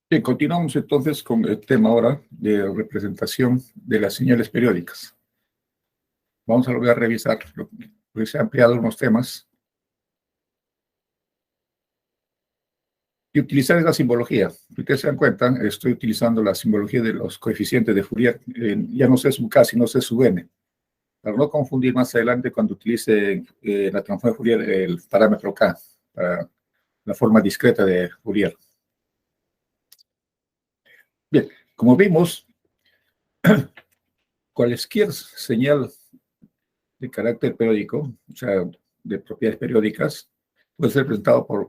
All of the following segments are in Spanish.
Bien, continuamos entonces con el tema ahora de representación de las señales periódicas. Vamos a volver a revisar, porque se han ampliado unos temas. Y utilizar esa simbología. Si ustedes se dan cuenta, estoy utilizando la simbología de los coeficientes de Fourier. Ya no sé su K, sino sé su N. Para no confundir más adelante cuando utilice la transformación de Fourier el parámetro K, para la forma discreta de Fourier. Bien, como vimos, cualquier señal de carácter periódico, o sea, de propiedades periódicas, puede ser representado por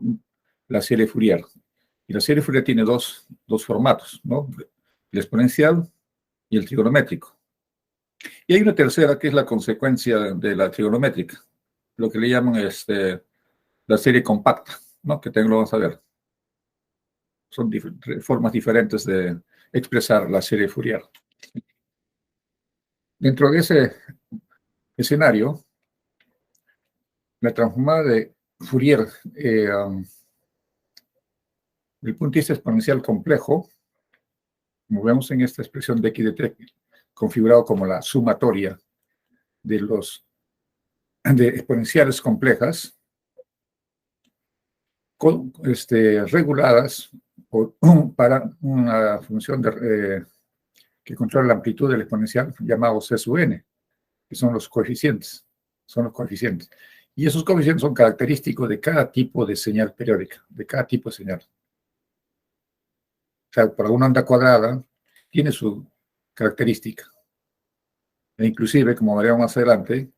la serie Fourier. Y la serie Fourier tiene dos formatos, ¿no? El exponencial y el trigonométrico. Y hay una tercera que es la consecuencia de la trigonométrica, lo que le llaman la serie compacta, ¿no? Que también lo vamos a ver. Son formas diferentes de expresar la serie Fourier. Dentro de ese escenario, la transformada de Fourier del punto de vista exponencial complejo, como vemos en esta expresión de x de t, configurado como la sumatoria de de exponenciales complejas, reguladas para una función que controla la amplitud del exponencial llamado C sub n, que son los coeficientes. Y esos coeficientes son característicos de cada tipo de señal periódica, de cada tipo de señal. O sea, para una onda cuadrada tiene su característica. E inclusive, como veremos más adelante,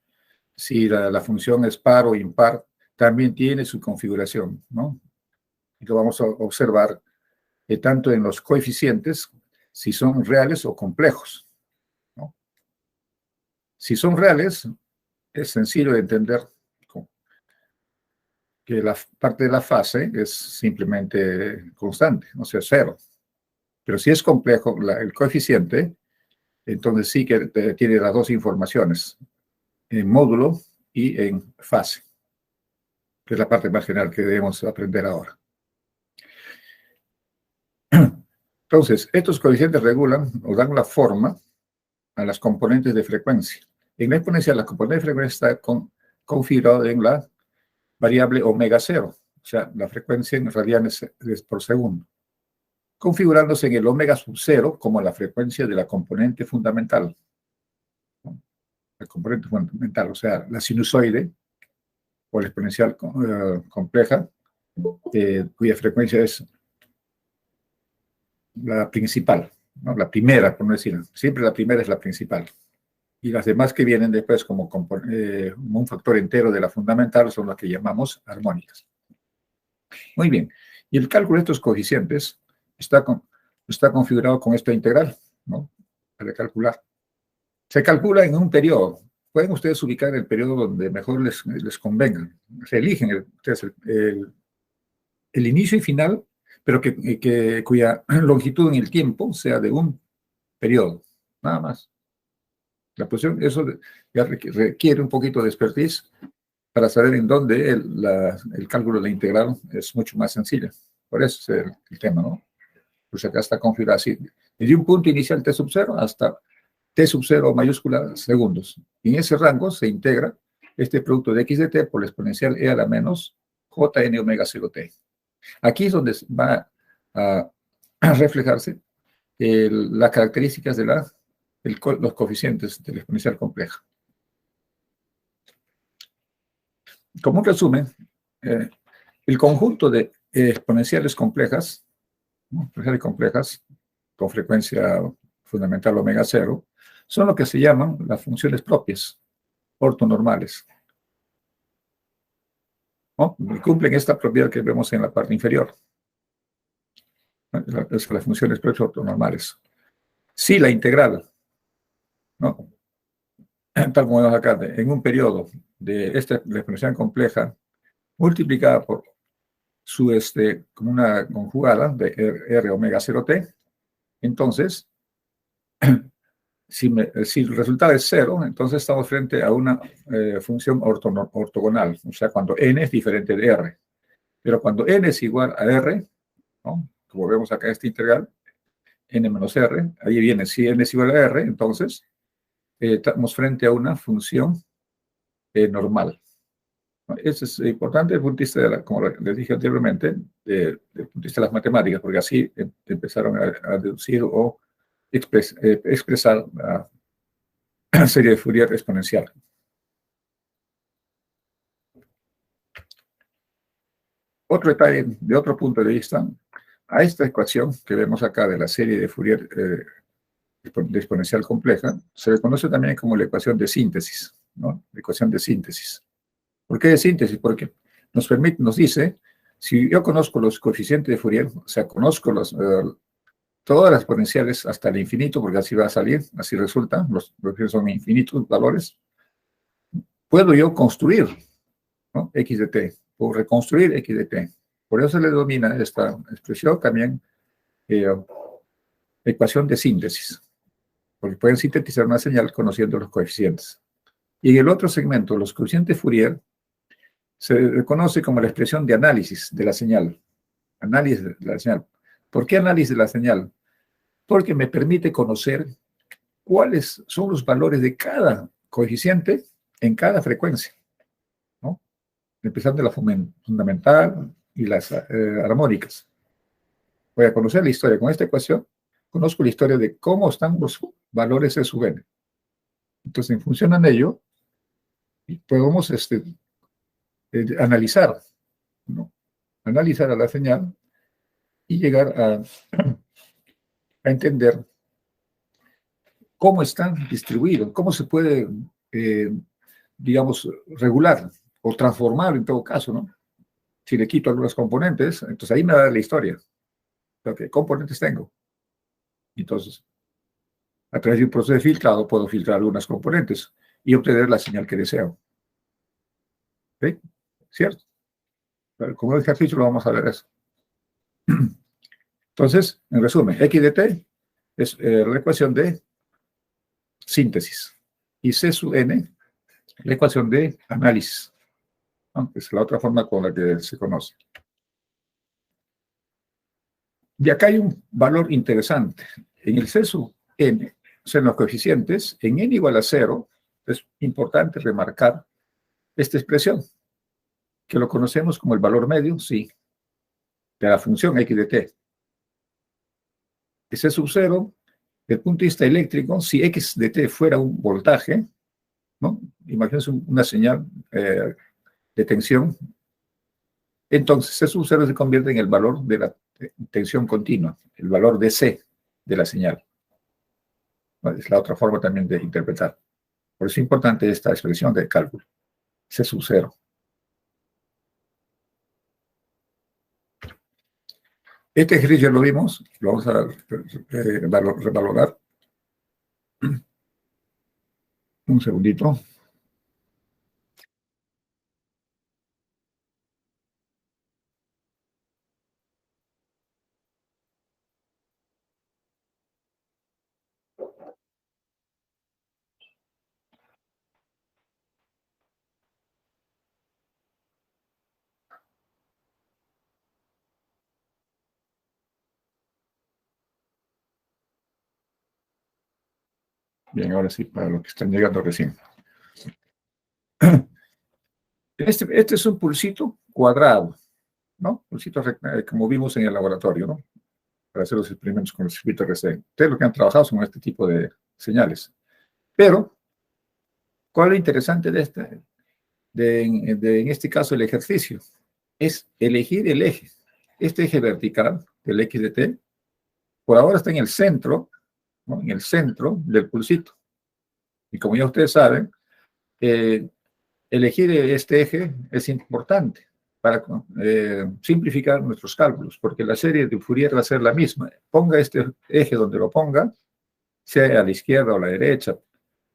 si la función es par o impar, también tiene su configuración, ¿no? Y lo vamos a observar tanto en los coeficientes, si son reales o complejos, ¿no? Si son reales, es sencillo de entender que la parte de la fase es simplemente constante, o sea, cero. Pero si es complejo el coeficiente, entonces sí que tiene las dos informaciones, en módulo y en fase, que es la parte más general que debemos aprender ahora. Entonces, estos coeficientes regulan o dan la forma a las componentes de frecuencia. En la exponencial, la componente de frecuencia está configurada en la variable omega 0, o sea, la frecuencia en radianes por segundo, configurándose en el omega sub 0 como la frecuencia de la componente fundamental. La componente fundamental, o sea, la sinusoide o la exponencial compleja, cuya frecuencia es la principal, ¿no? La primera, por no decir, siempre la primera es la principal. Y las demás que vienen después como un factor entero de la fundamental son las que llamamos armónicas. Muy bien. Y el cálculo de estos coeficientes está configurado con esta integral, ¿no? Para calcular. Se calcula en un periodo. Pueden ustedes ubicar el periodo donde mejor les convenga. Se eligen ustedes el inicio y final, pero cuya longitud en el tiempo sea de un periodo, nada más. La posición, eso ya requiere un poquito de expertise para saber en dónde el cálculo de la integral es mucho más sencillo. Por eso es el tema, ¿no? Pues acá está configurado así. Desde un punto inicial t sub 0 hasta t sub 0 mayúscula segundos. Y en ese rango se integra este producto de x de t por la exponencial e a la menos jn omega 0t. Aquí es donde va a reflejarse las características de los coeficientes de la exponencial compleja. Como un resumen, el conjunto de exponenciales complejas, ¿no? Exponenciales complejas con frecuencia fundamental omega 0, son lo que se llaman las funciones propias, ortonormales, ¿no? Y cumplen esta propiedad que vemos en la parte inferior, ¿no? Las funciones propias ortonormales. Si la integral, ¿no? Tal como vemos acá, en un periodo de la exponencial compleja multiplicada por como una conjugada de R omega 0t, entonces, si el resultado es 0, entonces estamos frente a una función ortogonal, o sea, cuando n es diferente de r. Pero cuando n es igual a r, ¿no? como vemos acá esta integral, n menos r, ahí viene, si n es igual a r, entonces estamos frente a una función normal. Eso es importante desde el punto de vista, como les dije anteriormente, desde el punto de vista de las matemáticas, porque así empezaron a deducir o expresar la serie de Fourier exponencial. Otro detalle, de otro punto de vista, a esta ecuación que vemos acá de la serie de Fourier de exponencial compleja, se le conoce también como la ecuación de síntesis, ¿no? La ecuación de síntesis. ¿Por qué de síntesis? Porque nos dice, si yo conozco los coeficientes de Fourier, o sea, conozco todas las exponenciales hasta el infinito, porque así va a salir, así resulta, los que son infinitos valores, puedo yo construir, ¿no? X de t, o reconstruir X de t. Por eso se le denomina esta expresión también ecuación de síntesis, porque pueden sintetizar una señal conociendo los coeficientes. Y en el otro segmento, los coeficientes Fourier, se reconoce como la expresión de análisis de la señal. Análisis de la señal. ¿Por qué análisis de la señal? Porque me permite conocer cuáles son los valores de cada coeficiente en cada frecuencia, ¿no? Empezando de la fundamental y las armónicas. Voy a conocer la historia. Con esta ecuación, conozco la historia de cómo están los valores de sub n. Entonces, en función de ello, podemos analizar, ¿no? Analizar a la señal y llegar a entender cómo están distribuidos, cómo se puede, digamos, regular o transformar en todo caso, ¿no? Si le quito algunos componentes, entonces ahí me da la historia. ¿Qué componentes tengo? Entonces, a través de un proceso de filtrado, puedo filtrar algunos componentes y obtener la señal que deseo. ¿Sí? ¿Cierto? Pero como ejercicio lo vamos a ver eso. Entonces, en resumen, X de t es la ecuación de síntesis y C sub n, la ecuación de análisis, ¿no? Es la otra forma con la que se conoce. Y acá hay un valor interesante. En el C sub n, o sea, en los coeficientes, en n igual a 0, es importante remarcar esta expresión, que lo conocemos como el valor medio, sí, de la función X de t. C sub 0, desde el punto de vista eléctrico, si X de t fuera un voltaje, ¿no? Imagínense una señal de tensión, entonces C sub 0 se convierte en el valor de la tensión continua, el valor de C de la señal. Es la otra forma también de interpretar. Por eso es importante esta expresión de cálculo, C sub 0. Este ejercicio lo vimos, lo vamos a revalorar. Un segundito. Bien, ahora sí, para los que están llegando recién. Este es un pulsito cuadrado, ¿no? Pulsito como vimos en el laboratorio, ¿no? Para hacer los experimentos con el circuito RC. Ustedes lo que han trabajado son este tipo de señales. Pero, ¿cuál es lo interesante en este caso el ejercicio? Es elegir el eje. Este eje vertical, el X de t, por ahora está en el centro, ¿no? En el centro del pulsito. Y como ya ustedes saben, elegir este eje es importante para simplificar nuestros cálculos, porque la serie de Fourier va a ser la misma. Ponga este eje donde lo ponga, sea a la izquierda o a la derecha,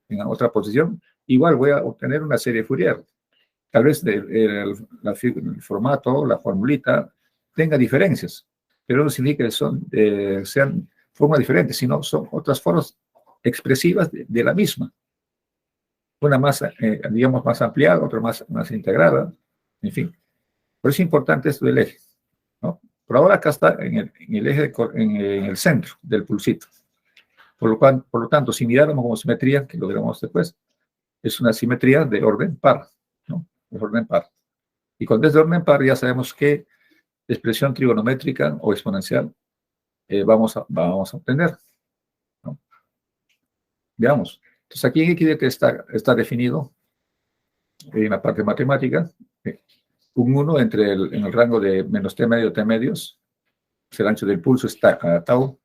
en otra posición, igual voy a obtener una serie de Fourier. Tal vez el formato, la formulita, tenga diferencias, pero no significa que sean formas diferentes, sino son otras formas expresivas de la misma. Una más, digamos, más ampliada, otra más integrada, en fin. Por eso es importante esto del eje, ¿no? Por ahora acá está en el eje, en el centro del pulsito. Por lo tanto, si miráramos como simetría, que lo veremos después, es una simetría de orden par, ¿no? De orden par. Y cuando es de orden par, ya sabemos qué expresión trigonométrica o exponencial vamos a obtener, ¿no? Veamos. Entonces, aquí en X está definido en la parte matemática un 1 en el rango de menos t medio, t medios, el ancho del pulso está a tau,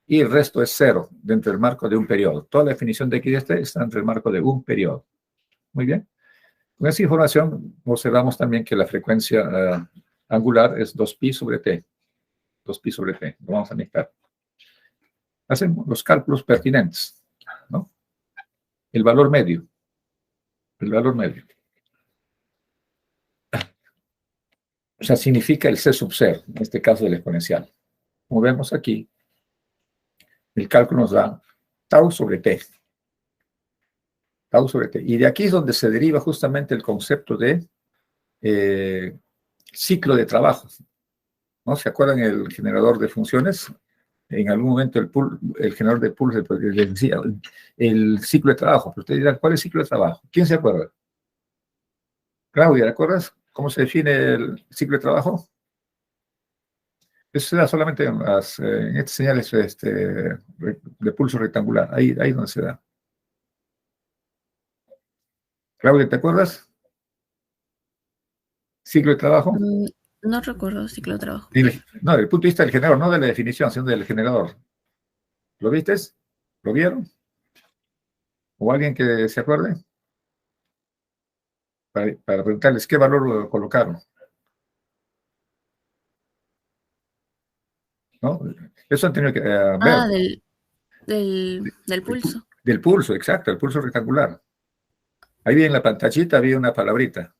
y el resto es cero dentro del marco de un periodo. Toda la definición de X está dentro del marco de un periodo. Muy bien. Con esa información observamos también que la frecuencia angular es 2pi sobre t. 2pi sobre t. Lo vamos a necesitar. Hacemos los cálculos pertinentes, ¿no? El valor medio. El valor medio. O sea, significa el c sub 0, en este caso del exponencial. Como vemos aquí, el cálculo nos da tau sobre t. Tau sobre t. Y de aquí es donde se deriva justamente el concepto de ciclo de trabajo, ¿no? ¿Se acuerdan el generador de funciones? En algún momento el generador de pulsos les decía el ciclo de trabajo. Pero ustedes dirán, ¿cuál es el ciclo de trabajo? ¿Quién se acuerda? Claudia, ¿te acuerdas cómo se define el ciclo de trabajo? Eso se da solamente en estas señales de pulso rectangular. Ahí donde se da. Claudia, ¿te acuerdas? Ciclo de trabajo. No recuerdo ciclo de trabajo. No, desde el punto de vista del generador, no de la definición, sino del generador. ¿Lo viste? ¿Lo vieron? ¿O alguien que se acuerde? Para preguntarles qué valor lo colocaron, ¿no? Eso han tenido que ver. Del pulso. Del pulso, exacto, el pulso rectangular. Ahí en la pantallita había una palabrita.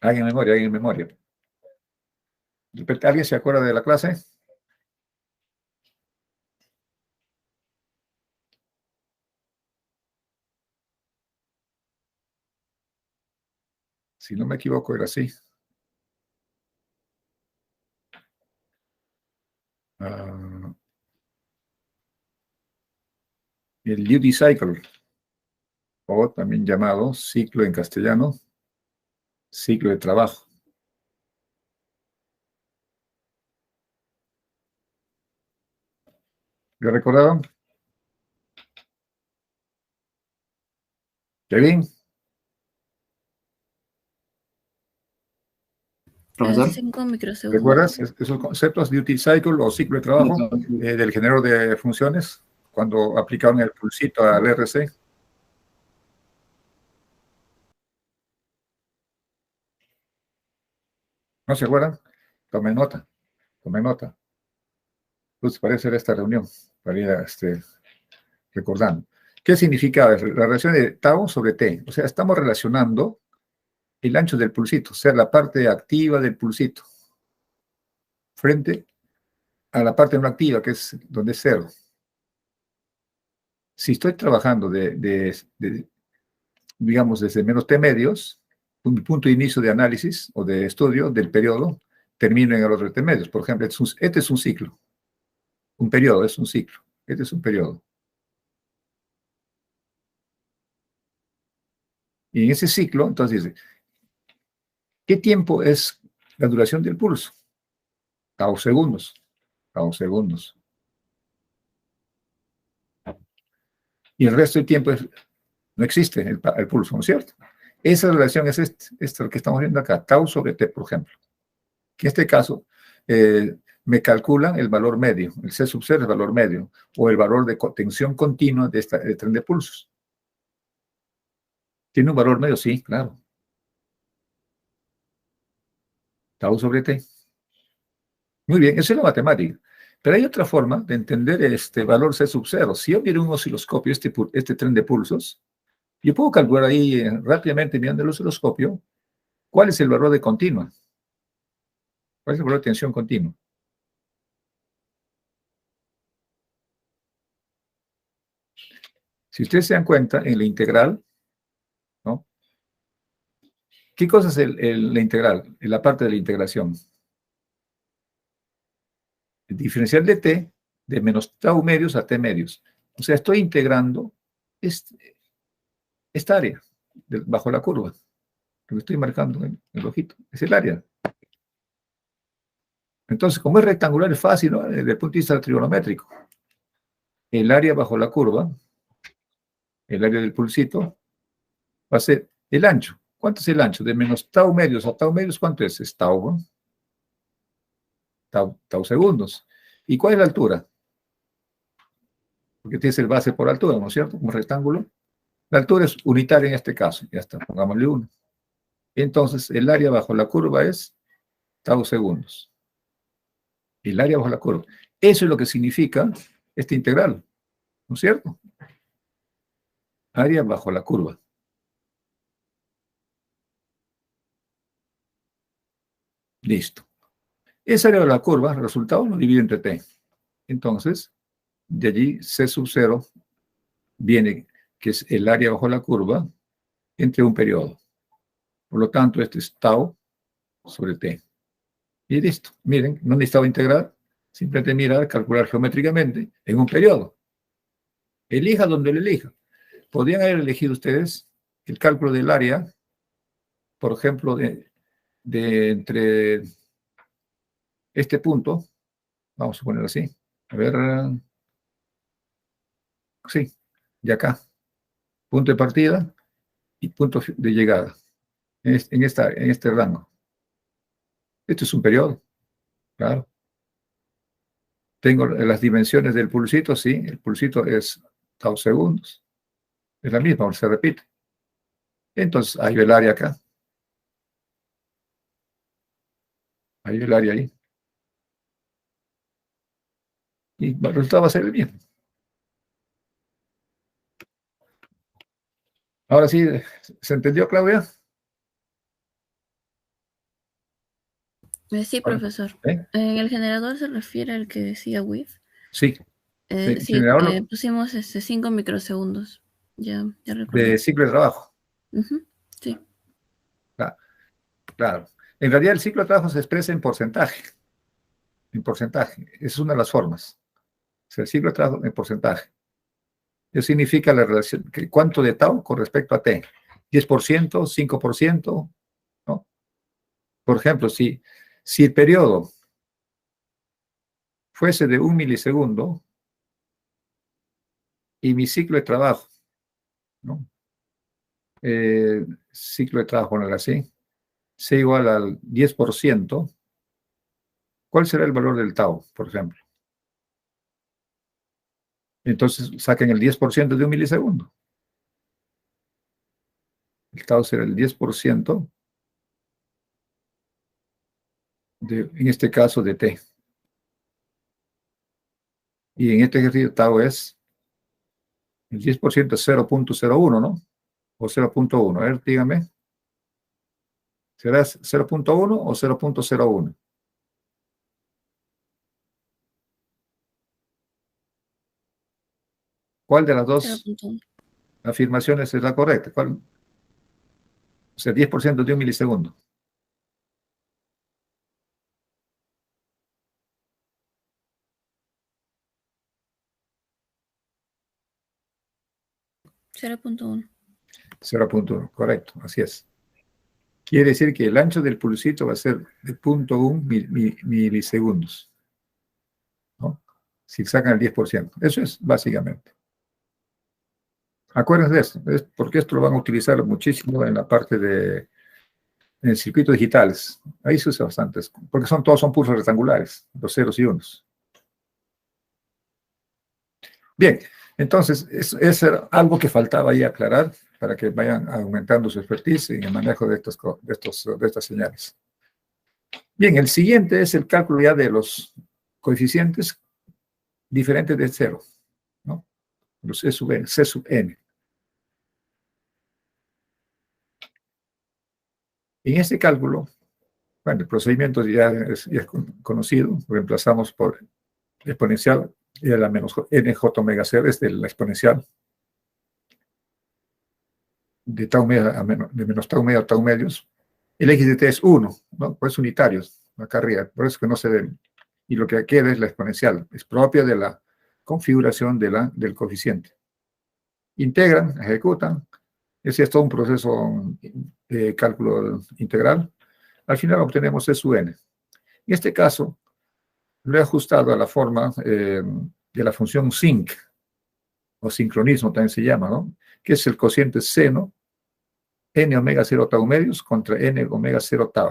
Alguien en memoria, alguien en memoria. ¿Alguien se acuerda de la clase? Si no me equivoco, era así. El duty cycle, o también llamado ciclo en castellano, ciclo de trabajo. ¿Lo recordaban? ¿Kevin? Profesor. 5 microsegundos. ¿Recuerdas esos conceptos, duty cycle o ciclo de trabajo del generador de funciones, cuando aplicaron el pulsito al RC? ¿No se acuerdan? Tomen nota, tomen nota. Pues parece ser esta reunión, para ir recordando. ¿Qué significa la relación de tau sobre t? O sea, estamos relacionando el ancho del pulsito, o sea, la parte activa del pulsito, frente a la parte no activa, que es donde es cero. Si estoy trabajando digamos, desde menos t medios, un punto de inicio de análisis o de estudio del periodo, termino en el otro t medios. Por ejemplo, este es un ciclo. Un periodo es un ciclo. Este es un periodo. Y en ese ciclo, entonces dice, ¿qué tiempo es la duración del pulso? Tau segundos. Tau segundos. Y el resto del tiempo no existe el pulso, ¿no es cierto? Esa relación es lo que estamos viendo acá, tau sobre t, por ejemplo. En este caso, me calculan el valor medio, el C sub 0 es el valor medio, o el valor de tensión continua de tren de pulsos. ¿Tiene un valor medio? Sí, claro. Tau sobre t. Muy bien, eso es la matemática. Pero hay otra forma de entender este valor C sub 0. Si yo miro un osciloscopio, este tren de pulsos, yo puedo calcular ahí rápidamente mirando el osciloscopio cuál es el valor de continua. ¿Cuál es el valor de tensión continua? Si ustedes se dan cuenta, en la integral, ¿no? ¿Qué cosa es la integral? La parte de la integración. El diferencial de t de menos tau medios a t medios. O sea, estoy integrando esta área bajo la curva. Lo que estoy marcando en el ojito. Es el área. Entonces, como es rectangular, es fácil, ¿no? Desde el punto de vista trigonométrico. El área bajo la curva, el área del pulsito, va a ser el ancho. ¿Cuánto es el ancho? De menos tau medios a tau medios, ¿cuánto es? Es tau, ¿no? Tau segundos. ¿Y cuál es la altura? Porque tienes el base por altura, ¿no es cierto? Como rectángulo. La altura es unitaria en este caso. Ya está, pongámosle 1. Entonces, el área bajo la curva es tau segundos. El área bajo la curva. Eso es lo que significa esta integral, ¿no es cierto? Área bajo la curva. Listo. Esa área de la curva, el resultado lo divide entre t. Entonces, de allí C sub 0 viene, que es el área bajo la curva, entre un periodo. Por lo tanto, este es tau sobre t. Y listo. Miren, no necesitaba integrar, simplemente mirar, calcular geométricamente en un periodo. Elija donde lo elija. Podrían haber elegido ustedes el cálculo del área, por ejemplo, de entre este punto, vamos a ponerlo así, a ver, sí, de acá, punto de partida y punto de llegada, en este rango. Esto es un periodo, claro. Tengo las dimensiones del pulsito, sí, el pulsito es tau segundos, es la misma, se repite. Entonces, hay el área acá, hay el área ahí. Y el resultado va a ser el mismo. Ahora sí, ¿se entendió, Claudia? Sí, profesor. ¿Eh? En el generador se refiere al que decía with. Sí. El Sí, generador pusimos 5 microsegundos. Ya de recordé. ciclo de trabajo. Sí. Claro. En realidad el ciclo de trabajo se expresa en porcentaje. En porcentaje. Esa es una de las formas. O sea, el ciclo de trabajo en porcentaje. Eso significa la relación, cuánto de tau con respecto a t. 10%, 5%, ¿no? Por ejemplo, si el periodo fuese de 1 milisegundo y mi ciclo de trabajo, ¿no? Ciclo de trabajo, no era así, sea igual al 10%, ¿cuál será el valor del tau, por ejemplo? Entonces saquen el 10% de 1 milisegundo. El tau será el 10% en este caso de t. Y en este ejercicio tau es, el 10% es 0.01, ¿no? O 0.1. A ver, dígame. ¿Será 0.1 o 0.01? ¿Cuál de las dos 0.1. afirmaciones es la correcta? ¿Cuál? O sea, 10% de 1 milisegundo. Cero punto uno. 0.1, correcto, así es. Quiere decir que el ancho del pulsito va a ser de 0.1 milisegundos, ¿no? Si sacan el 10%. Eso es básicamente. Acuérdense de esto, porque esto lo van a utilizar muchísimo en la parte en circuitos digitales. Ahí se usa bastante, porque todos son pulsos rectangulares, los ceros y unos. Bien, entonces, eso era algo que faltaba ahí aclarar para que vayan aumentando su expertise en el manejo de estas señales. Bien, el siguiente es el cálculo ya de los coeficientes diferentes de cero, ¿no? Los C sub n. En este cálculo, bueno, el procedimiento ya es conocido, lo reemplazamos por exponencial y a la menos nj omega c es de la exponencial de tau media de menos tau medio a tau medios El x de t es 1, ¿no? Pues unitarios, acá arriba, por eso que no se ven. Y lo que queda es la exponencial, es propia de la configuración del coeficiente. Integran, ejecutan, ese es todo un proceso de cálculo integral. Al final obtenemos E sub n. En este caso, lo he ajustado a la forma de la función sinc, o sincronismo también se llama, ¿no? Que es el cociente seno, n omega 0 tau medios contra n omega 0 tau,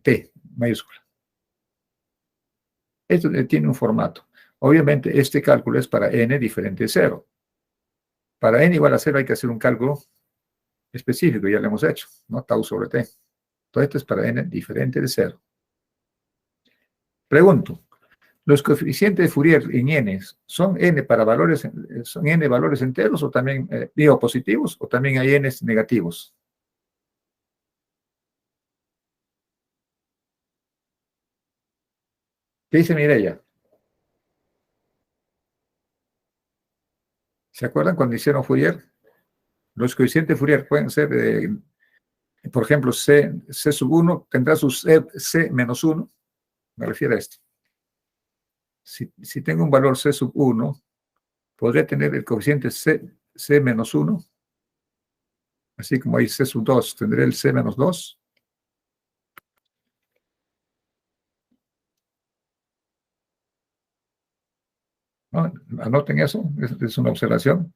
t mayúscula. Esto tiene un formato. Obviamente, este cálculo es para n diferente de 0. Para n igual a 0 hay que hacer un cálculo específico, ya lo hemos hecho, ¿no? Tau sobre t. Todo esto es para n diferente de 0. Pregunto, ¿los coeficientes de Fourier en n son n valores enteros o también digo positivos o también hay n negativos? ¿Qué dice Mireia? ¿Se acuerdan cuando hicieron Fourier? Los coeficientes de Fourier pueden ser, por ejemplo, C sub 1 tendrá su C menos 1, me refiero a esto. Si tengo un valor C sub 1, podría tener el coeficiente C menos 1, así como hay C sub 2, tendré el C menos 2. ¿No? Anoten eso, es una observación.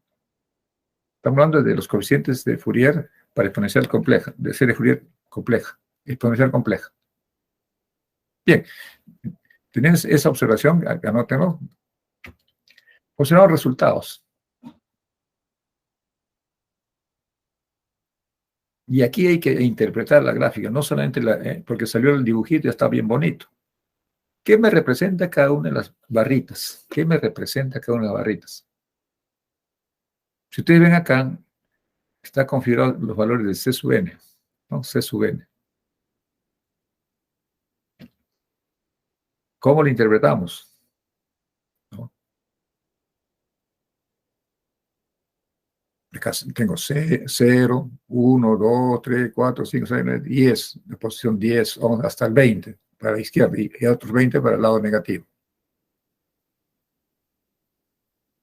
Estamos hablando de los coeficientes de Fourier para exponencial compleja, de serie Fourier compleja, exponencial compleja. Bien, ¿tienes esa observación? Anótenlo. Observamos resultados. Y aquí hay que interpretar la gráfica, no solamente porque salió el dibujito y está bien bonito. ¿Qué me representa cada una de las barritas? ¿Qué me representa cada una de las barritas? Si ustedes ven acá, está configurado los valores de C sub n, ¿no? C sub n. ¿Cómo lo interpretamos? ¿No? Acá tengo 0, 1, 2, 3, 4, 5, 6, 10, la posición 10 hasta el 20 para la izquierda y otros 20 para el lado negativo.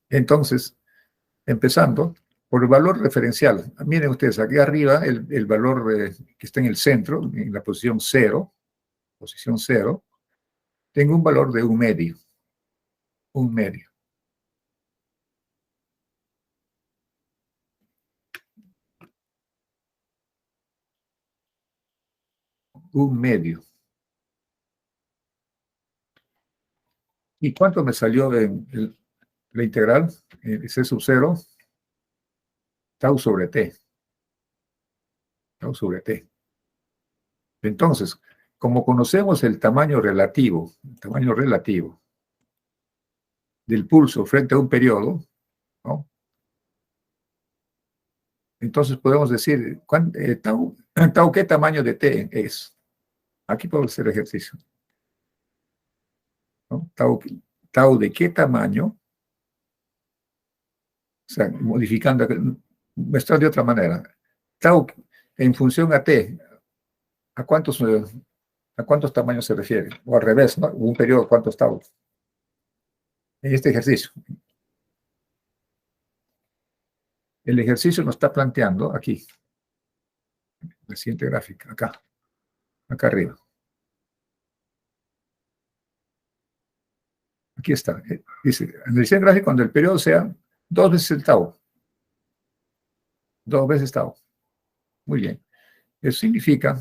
Entonces, empezando por el valor referencial. Miren ustedes, aquí arriba el valor que está en el centro, en la posición 0, tengo un valor de un medio. Un medio. Un medio. ¿Y cuánto me salió en la integral? C sub 0, tau sobre t. Tau sobre t. Entonces, como conocemos el tamaño relativo del pulso frente a un periodo, ¿no? Entonces podemos decir, tau, ¿qué tamaño de t es? Aquí podemos hacer ejercicio. ¿No? Tau de qué tamaño, o sea, modificando, mostrar de otra manera. Tau en función a t, ¿a cuántos tamaños se refiere? O al revés, ¿no? Un periodo, ¿cuántos tau? En este ejercicio. El ejercicio nos está planteando aquí, la siguiente gráfica, acá arriba. Aquí está. Dice, en el siguiente gráfico, cuando el periodo sea 2 veces el tau. 2 veces tau. Muy bien. Eso significa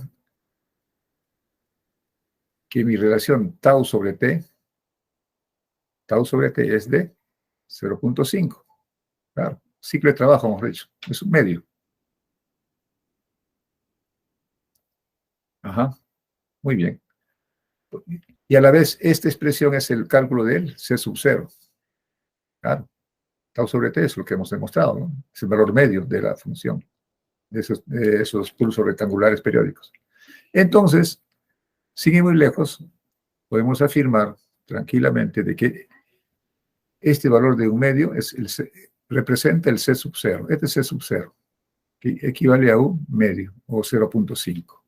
que mi relación tau sobre t es de 0.5. Claro, ciclo de trabajo, hemos dicho. Es un medio. Ajá. Muy bien. Y a la vez, esta expresión es el cálculo del C sub 0. Claro. Tau sobre t es lo que hemos demostrado, ¿no? Es el valor medio de la función de esos pulsos rectangulares periódicos. Entonces, sin ir muy lejos, podemos afirmar tranquilamente de que este valor de un medio representa el C sub 0. Este es C sub 0, que equivale a un medio, o 0.5.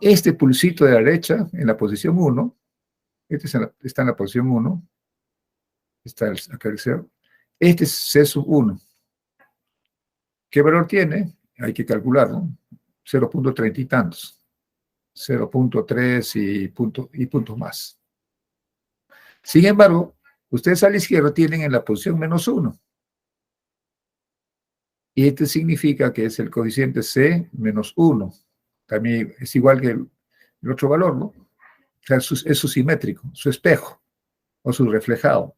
Este pulsito de la derecha, en la posición 1, está en la posición 1, está acá el 0. Este es C sub 1. ¿Qué valor tiene? Hay que calcularlo. 0.30 y tantos. 0.3 y puntos más. Sin embargo, ustedes a la izquierda tienen en la posición menos 1. Y este significa que es el cociente C menos 1. También es igual que el otro valor, ¿no? O sea, es su simétrico, su espejo o su reflejado,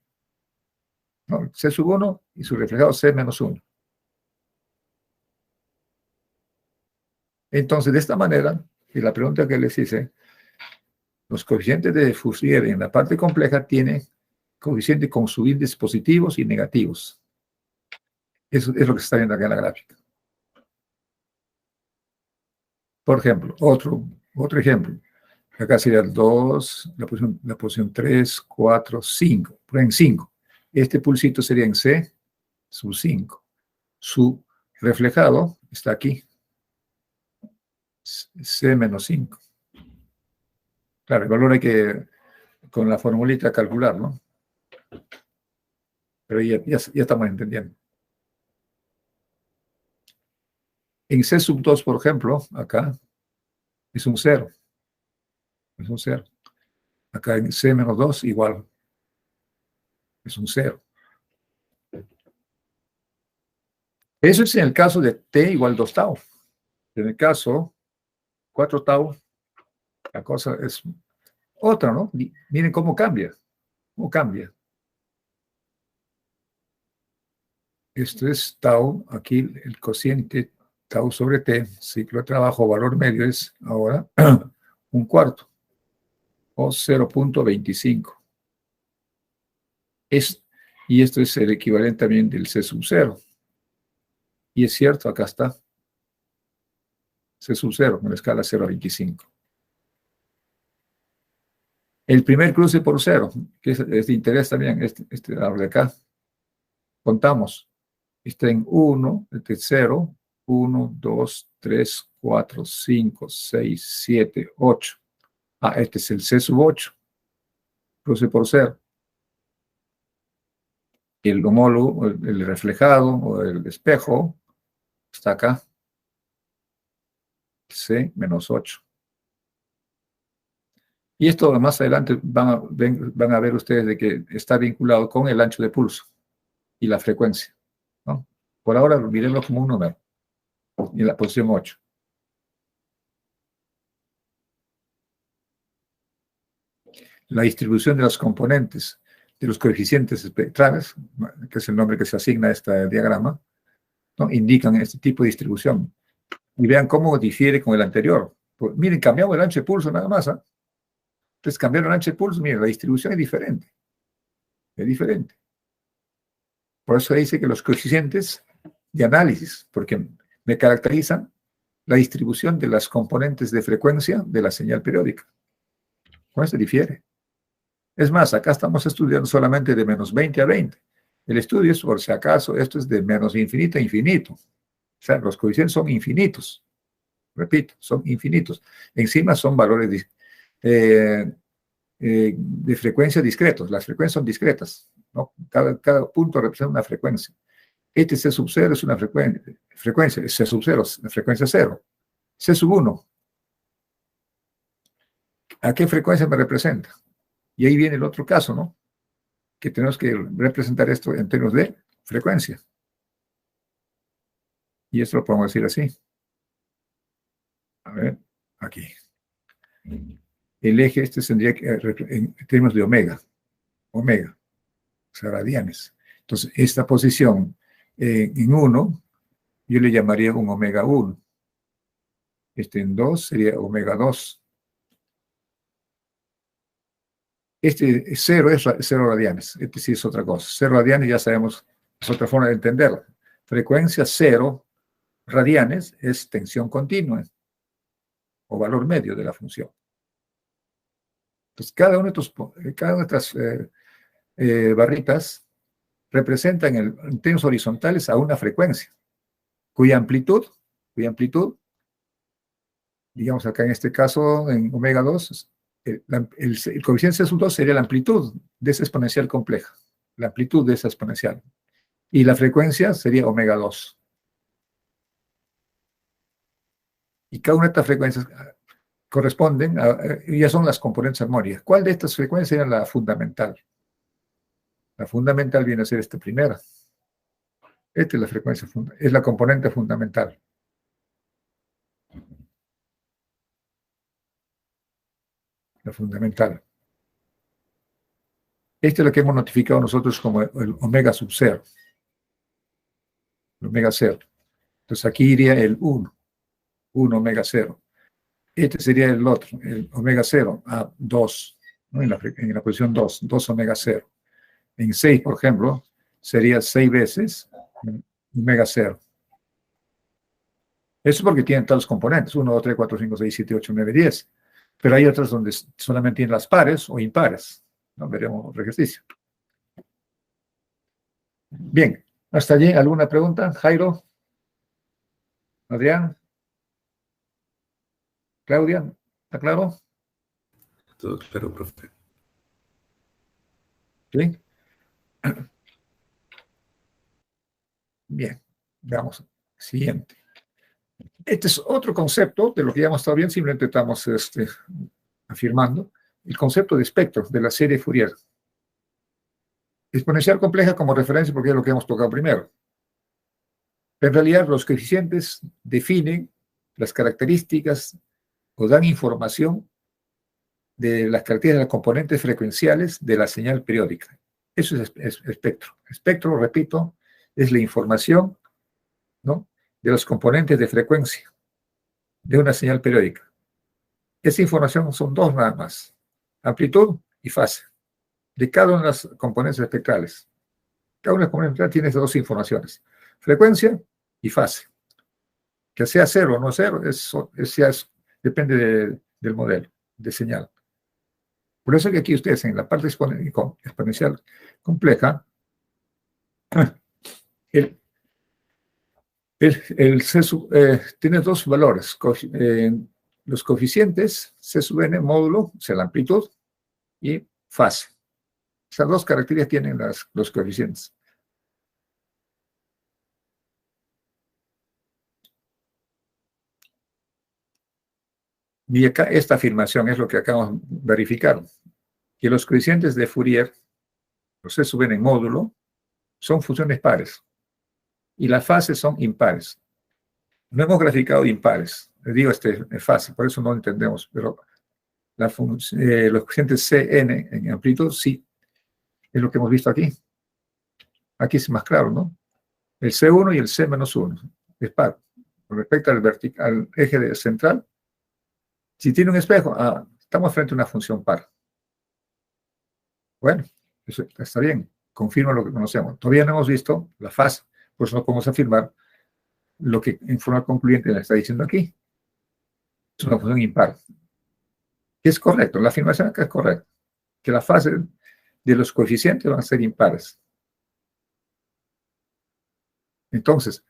¿no? C sub 1 y su reflejado C menos 1. Entonces, de esta manera, y la pregunta que les hice, los coeficientes de Fourier en la parte compleja tienen coeficientes con subíndices positivos y negativos. Eso es lo que se está viendo acá en la gráfica. Por ejemplo, otro ejemplo. Acá sería el 2, la posición 3, 4, 5. Por en 5. Este pulsito sería en C sub 5. Su reflejado está aquí. C menos 5. Claro, el valor hay que, con la formulita, calcular, ¿no? Pero ya estamos entendiendo. En C sub 2, por ejemplo, acá, es un 0. Es un 0. Acá en C menos 2, igual. Es un 0. Eso es en el caso de T igual 2 tau. En el caso 4 tau, la cosa es otra, ¿no? Miren cómo cambia. ¿Cómo cambia? Esto es tau. Aquí el cociente tau sobre T, ciclo de trabajo, valor medio es ahora un cuarto o 0.25. Y esto es el equivalente también del C sub 0. Y es cierto, acá está. C sub 0, con la escala 0.25. El primer cruce por 0, que es de interés también, este de acá. Contamos. Está en 1, este es 0, 1, 2, 3, 4, 5, 6, 7, 8. Ah, este es el C sub 8. Cruce por 0. Y el homólogo, el reflejado o el espejo, está acá. C menos 8. Y esto más adelante van a ver ustedes de que está vinculado con el ancho de pulso y la frecuencia, ¿no? Por ahora, mírenlo como un número, en la posición 8. La distribución de los componentes de los coeficientes espectrales, que es el nombre que se asigna a este diagrama, ¿no? Indican este tipo de distribución. Y vean cómo difiere con el anterior. Pues, miren, cambiamos el ancho de pulso nada más, ¿eh? Entonces, cambiaron el ancho de pulso, miren, la distribución es diferente. Es diferente. Por eso dice que los coeficientes de análisis, porque me caracterizan la distribución de las componentes de frecuencia de la señal periódica. Con eso difiere. Es más, acá estamos estudiando solamente de menos 20 a 20. El estudio es, por si acaso, esto es de menos infinito a infinito. O sea, los coeficientes son infinitos. Repito, son infinitos. Encima son valores de frecuencia discretos. Las frecuencias son discretas, ¿no? Cada punto representa una frecuencia. Este C sub 0 es una frecuencia, C sub 0 es frecuencia 0. C sub 1, ¿a qué frecuencia me representa? Y ahí viene el otro caso, ¿no? Que tenemos que representar esto en términos de frecuencia. Y esto lo podemos decir así. A ver, aquí. El eje este tendría que, en términos de omega, o sea, radianes. Entonces, esta posición en 1, yo le llamaría un omega 1. Este en 2 sería omega 2. Este 0 es 0 radianes. Este sí es otra cosa. 0 radianes ya sabemos, es otra forma de entenderlo. Frecuencia 0 radianes es tensión continua o valor medio de la función. Entonces, cada una de estas barritas representan en términos horizontales a una frecuencia cuya amplitud digamos acá en este caso, en omega 2, el coeficiente C sub 2 sería la amplitud de esa exponencial compleja, la amplitud de esa exponencial. Y la frecuencia sería omega 2. Y cada una de estas frecuencias corresponden ya son las componentes armónicas. ¿Cuál de estas frecuencias sería la fundamental? La fundamental viene a ser esta primera. Esta es la frecuencia, es la componente fundamental. La fundamental. Este es lo que hemos notificado nosotros como el omega sub 0. El omega 0. Entonces aquí iría el 1. 1 omega 0. Este sería el otro, el omega 0 a 2, ¿no? en la posición 2, 2 omega 0. En 6, por ejemplo, sería 6 veces omega 0. Eso porque tienen todos los componentes, 1, 2, 3, 4, 5, 6, 7, 8, 9, 10. Pero hay otras donde solamente tienen las pares o impares. ¿No? Veremos otro ejercicio. Bien, hasta allí, ¿alguna pregunta? Jairo, Adrián, Claudia, ¿está claro? Todo claro, profe. Sí. Bien, veamos. Siguiente. Este es otro concepto de lo que ya hemos estado viendo, simplemente estamos afirmando el concepto de espectro de la serie Fourier. Exponencial compleja como referencia porque es lo que hemos tocado primero. En realidad, los coeficientes definen las características o dan información de las características de las componentes frecuenciales de la señal periódica. Eso es espectro. Espectro, repito, es la información, ¿no?, de los componentes de frecuencia de una señal periódica. Esa información son dos nada más: amplitud y fase, de cada una de las componentes espectrales. Cada una de las componentes espectrales tiene esas dos informaciones: frecuencia y fase. Que sea cero o no cero, depende del modelo de señal. Por eso que aquí ustedes en la parte exponencial compleja, tiene dos valores. Los coeficientes C sub n módulo, o sea, la amplitud, y fase. Esas dos características tienen los coeficientes. Y acá esta afirmación es lo que acabamos de verificar, que los coeficientes de Fourier, los C sub n en módulo, son funciones pares, y las fases son impares. No hemos graficado impares, les digo, es fácil, por eso no lo entendemos, pero los coeficientes Cn en amplitud sí, es lo que hemos visto aquí. Aquí es más claro, ¿no? El C1 y el C-1 es par. Con respecto al eje central, si tiene un espejo, estamos frente a una función par. Bueno, eso está bien, confirma lo que conocemos. Todavía no hemos visto la fase, por eso no podemos afirmar lo que en forma concluyente le está diciendo aquí. Es una función impar. Es correcto, la afirmación acá es correcta, que la fase de los coeficientes van a ser impares. Entonces,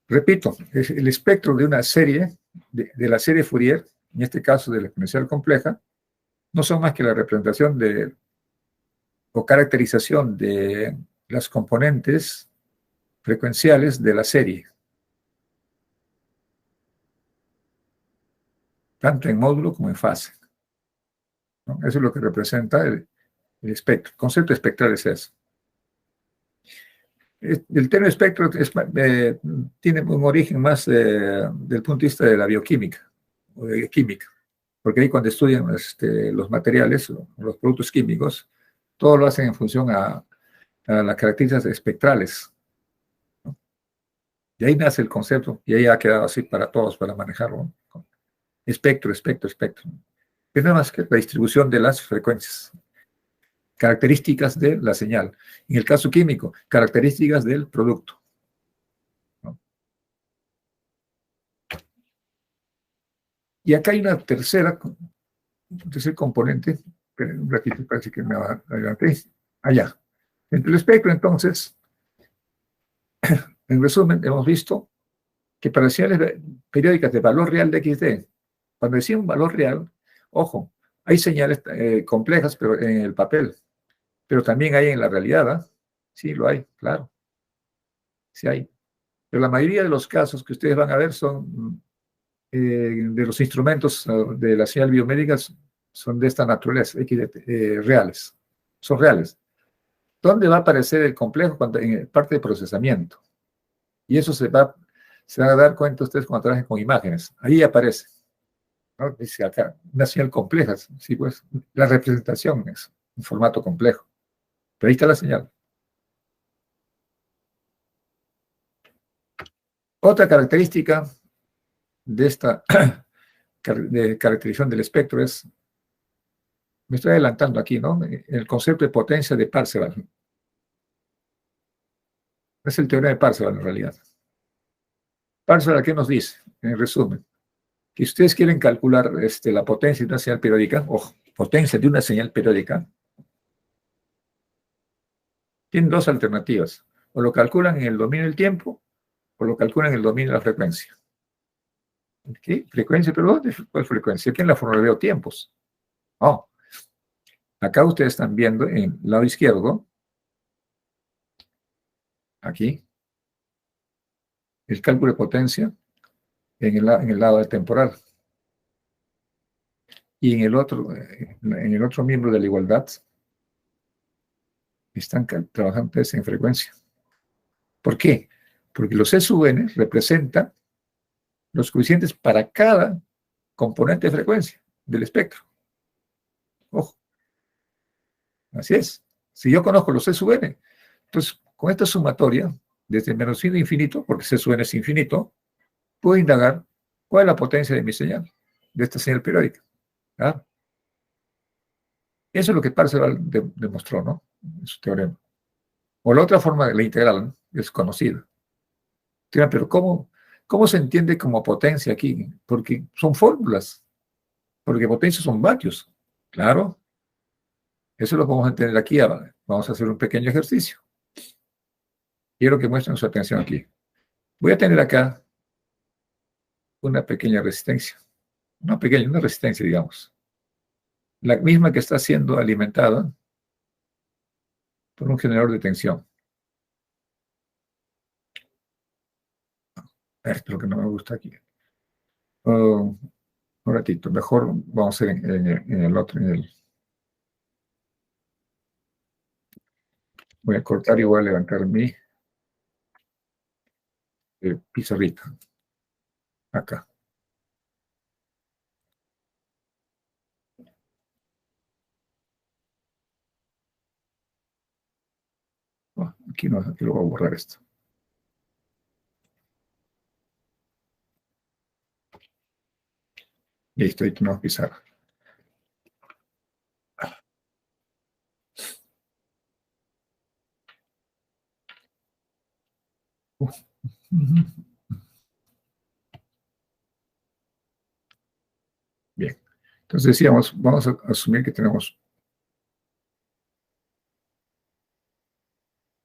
repito, el espectro de una serie, de la serie Fourier, en este caso de la exponencial compleja, no son más que la representación o caracterización de las componentes frecuenciales de la serie, tanto en módulo como en fase, ¿no? Eso es lo que representa el espectro. El concepto espectral es eso. El término espectro tiene un origen más del punto de vista de la bioquímica o de química, porque ahí cuando estudian los materiales, los productos químicos, todo lo hacen en función a las características espectrales, ¿no? Y ahí nace el concepto, y ahí ha quedado así para todos, para manejarlo, ¿no? Espectro, espectro, espectro. Es nada más que la distribución de las frecuencias, características de la señal. En el caso químico, características del producto, ¿no? Y acá hay un tercer componente, pero un ratito parece que me va adelante. Allá. Entre el espectro, entonces, en resumen, hemos visto que para señales periódicas de valor real de XD, Cuando decía un valor real, ojo, hay señales complejas pero en el papel, pero también hay en la realidad, ¿ah? Sí, lo hay, claro, sí hay. Pero la mayoría de los casos que ustedes van a ver son de los instrumentos de la señal biomédica son de esta naturaleza, reales, son reales. ¿Dónde va a aparecer el complejo? Cuando, en parte de procesamiento. Y eso se van a dar cuenta ustedes cuando trabajen con imágenes. Ahí aparece, ¿no? Dice acá, una señal compleja. Sí, pues, la representación es un formato complejo. Pero ahí está la señal. Otra característica de esta de caracterización del espectro es, me estoy adelantando aquí, ¿no? El concepto de potencia de Parseval. Es el teorema de Parseval en realidad. Parseval, ¿qué nos dice? En resumen, que si ustedes quieren calcular la potencia de una señal periódica, o potencia de una señal periódica, tienen dos alternativas. O lo calculan en el dominio del tiempo, o lo calculan en el dominio de la frecuencia. ¿Qué? ¿Frecuencia? ¿Pero cuál frecuencia? Aquí en la forma veo tiempos. Oh. Acá ustedes están viendo en el lado izquierdo, aquí, el cálculo de potencia en el lado temporal. Y en el otro miembro de la igualdad, están trabajando ustedes en frecuencia. ¿Por qué? Porque los SUN representan los coeficientes para cada componente de frecuencia del espectro. Ojo, así es. Si yo conozco los SUN, entonces con esta sumatoria, desde menos sin infinito, porque SUN es infinito, puedo indagar cuál es la potencia de mi señal, de esta señal periódica. ¿Ah? Eso es lo que Parseval demostró, ¿no? En su teorema. O la otra forma de la integral, ¿no? Es conocida. Pero ¿cómo se entiende como potencia aquí? Porque son fórmulas, porque potencias son vatios. Claro, eso lo vamos a entender aquí. Vamos a hacer un pequeño ejercicio. Quiero que muestren su atención aquí. Voy a tener acá una pequeña resistencia. Una resistencia, digamos. La misma que está siendo alimentada por un generador de tensión. Esto es lo que no me gusta aquí. Un ratito, mejor vamos a hacer en el otro. Voy a cortar y voy a levantar mi pizarrita. Acá. Oh, aquí no, aquí lo voy a borrar esto. Listo, ahí tenemos pizarra. Bien. Entonces decíamos, vamos a asumir que tenemos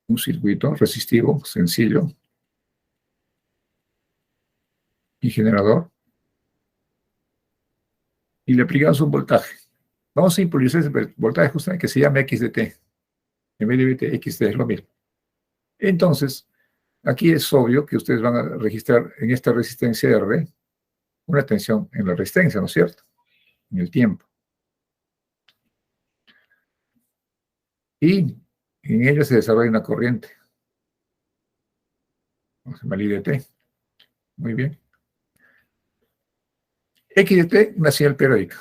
un circuito resistivo, sencillo, y generador, y le aplicamos un voltaje. Vamos a impulsar ese voltaje justamente que se llama X de T. En vez de X de es lo mismo. Entonces, aquí es obvio que ustedes van a registrar en esta resistencia R una tensión en la resistencia, ¿no es cierto? En el tiempo. Y en ella se desarrolla una corriente. Vamos a llamar I de T. Muy bien. X de T, una señal periódica.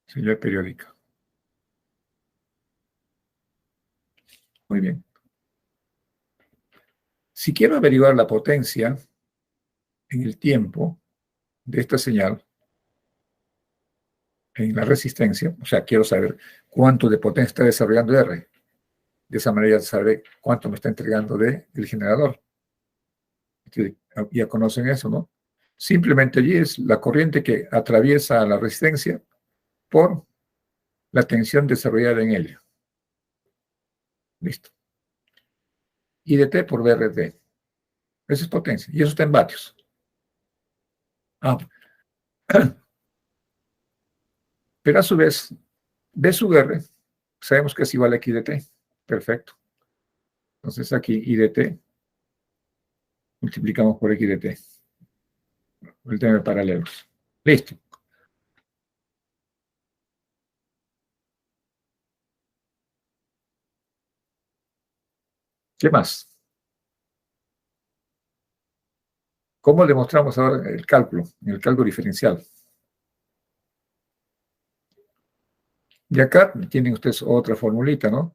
Señal periódica. Muy bien. Si quiero averiguar la potencia en el tiempo de esta señal, en la resistencia, o sea, quiero saber cuánto de potencia está desarrollando R. De esa manera sabré cuánto me está entregando del generador. Ya conocen eso, ¿no? Simplemente allí es la corriente que atraviesa la resistencia por la tensión desarrollada en ella. Listo. I de T por V de T. Esa es potencia. Y eso está en vatios. Pero a su vez, V sub R, sabemos que es igual a X de T. Perfecto. Entonces aquí I de T multiplicamos por X de T. El tema de paralelos. Listo. ¿Qué más? ¿Cómo demostramos ahora el cálculo diferencial? Y acá tienen ustedes otra formulita, ¿no?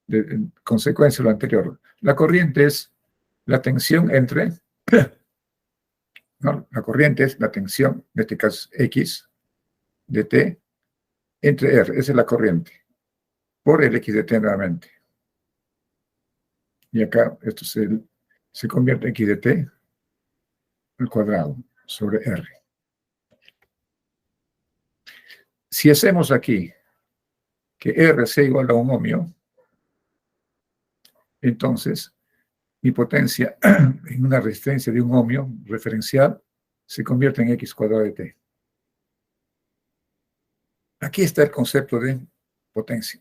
En consecuencia de lo anterior. La corriente es la tensión entre, ¿no? La corriente es la tensión, en este caso X de T, entre R. Esa es la corriente. Por el X de T nuevamente. Y acá esto se convierte en X de T al cuadrado sobre R. Si hacemos aquí que R sea igual a un ohmio, entonces mi potencia en una resistencia de un ohmio referencial se convierte en X cuadrado de T. Aquí está el concepto de potencia.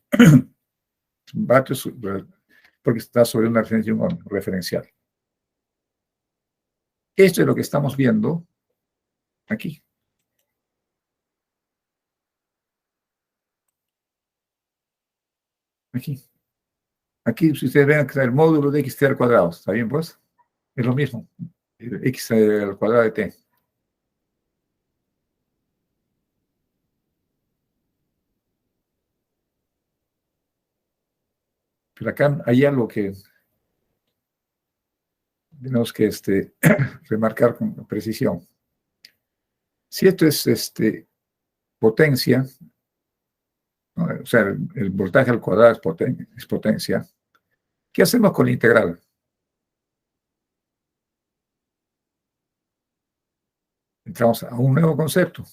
Vatios, porque está sobre una resistencia de un ohmio referencial. Esto es lo que estamos viendo aquí. Aquí. Aquí, si ustedes ven, el módulo de Xt al cuadrado. ¿Está bien, pues? Es lo mismo. X al cuadrado de T. Pero acá hay algo que tenemos que remarcar con precisión. Si esto es potencia, ¿no? O sea, el voltaje al cuadrado es potencia, ¿qué hacemos con la integral? Entramos a un nuevo concepto.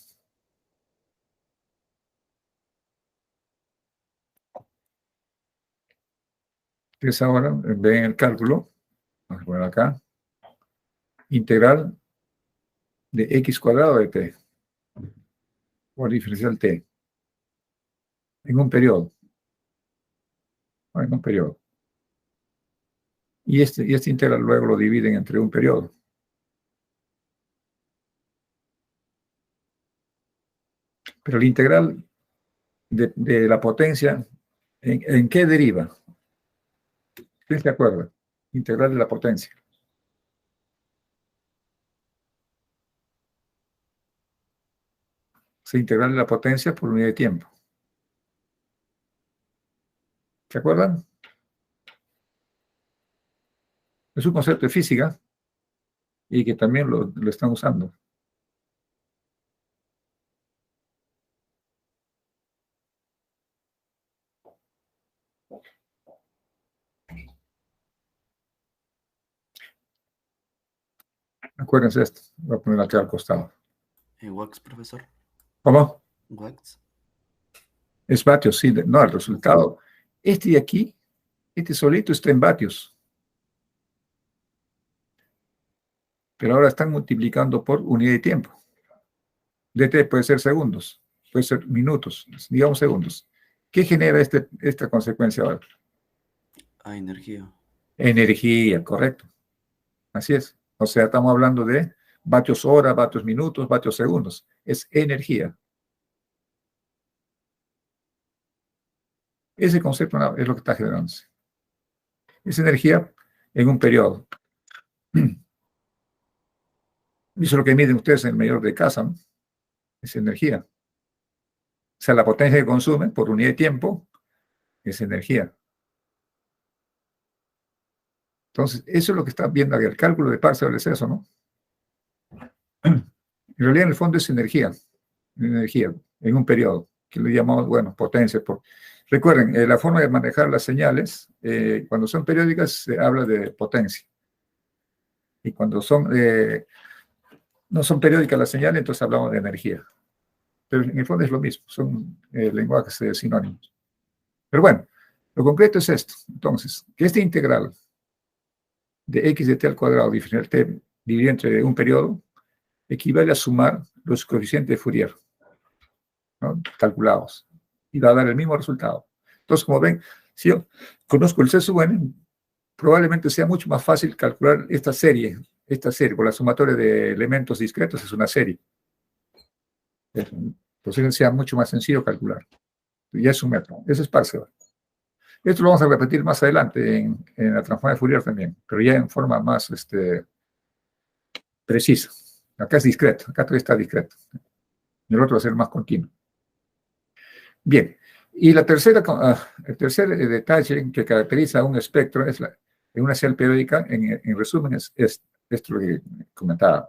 Que es ahora, ven el cálculo, vamos a poner acá, integral de X cuadrado de T, por diferencial T, en un periodo. En un periodo. Y este integral luego lo dividen entre un periodo. Pero el integral de la potencia, ¿en qué deriva? ¿Quién se acuerda? Integral de la potencia. Se integral de la potencia por unidad de tiempo. ¿Se acuerdan? Es un concepto de física y que también lo están usando. Acuérdense esto. Voy a poner acá al costado. ¿Wax, profesor? ¿Cómo? ¿Wax? Es vatios, sí. No, el resultado. Este de aquí, este solito está en vatios. Pero ahora están multiplicando por unidad de tiempo. dt puede ser segundos, puede ser minutos, digamos segundos. ¿Qué genera esta consecuencia ahora? Energía. Energía, correcto. Así es. O sea, estamos hablando de vatios hora, vatios minutos, vatios segundos. Es energía. Ese concepto es lo que está generándose. Es energía en un periodo. Eso es lo que miden ustedes en el medidor de casa, ¿no? Es energía. O sea, la potencia que consumen por unidad de tiempo es energía. Entonces, eso es lo que está viendo aquí, el cálculo de Parseval es eso, ¿no? En realidad, en el fondo es energía en un periodo, que le llamamos, bueno, potencia. Recuerden, la forma de manejar las señales, cuando son periódicas, se habla de potencia. Y cuando no son periódicas las señales, entonces hablamos de energía. Pero en el fondo es lo mismo, son lenguajes sinónimos. Pero bueno, lo concreto es esto. Entonces, que esta integral de x de t al cuadrado diferencial t dividido entre un periodo equivale a sumar los coeficientes de Fourier, ¿no?, calculados, y va a dar el mismo resultado. Entonces, como ven, si yo conozco el C sub n, probablemente sea mucho más fácil calcular esta serie, por la sumatoria de elementos discretos es una serie. Entonces sea mucho más sencillo calcular. Ya es un método. Eso es Parseval. Esto lo vamos a repetir más adelante en la transformación de Fourier también, pero ya en forma más precisa. Acá es discreto, acá todavía está discreto. Y el otro va a ser más continuo. Bien, y el tercer detalle que caracteriza un espectro es en una señal periódica, en resumen, es esto lo que comentaba.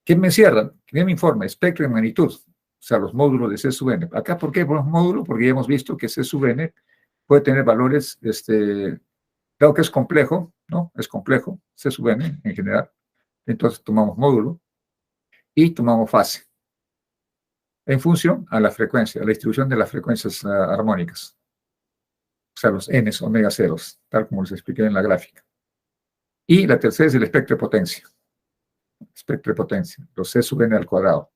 ¿Qué me encierra? ¿Qué me informa? Espectro y magnitud, o sea, los módulos de C sub n. Acá, ¿por qué ponemos módulo? Porque ya hemos visto que C sub n puede tener valores, dado que es complejo, ¿no? Es complejo, C sub n en general. Entonces tomamos módulo y tomamos fase, en función a la frecuencia, a la distribución de las frecuencias armónicas. O sea, los n's, omega ceros, tal como les expliqué en la gráfica. Y la tercera es el espectro de potencia. Espectro de potencia, los C sub n al cuadrado.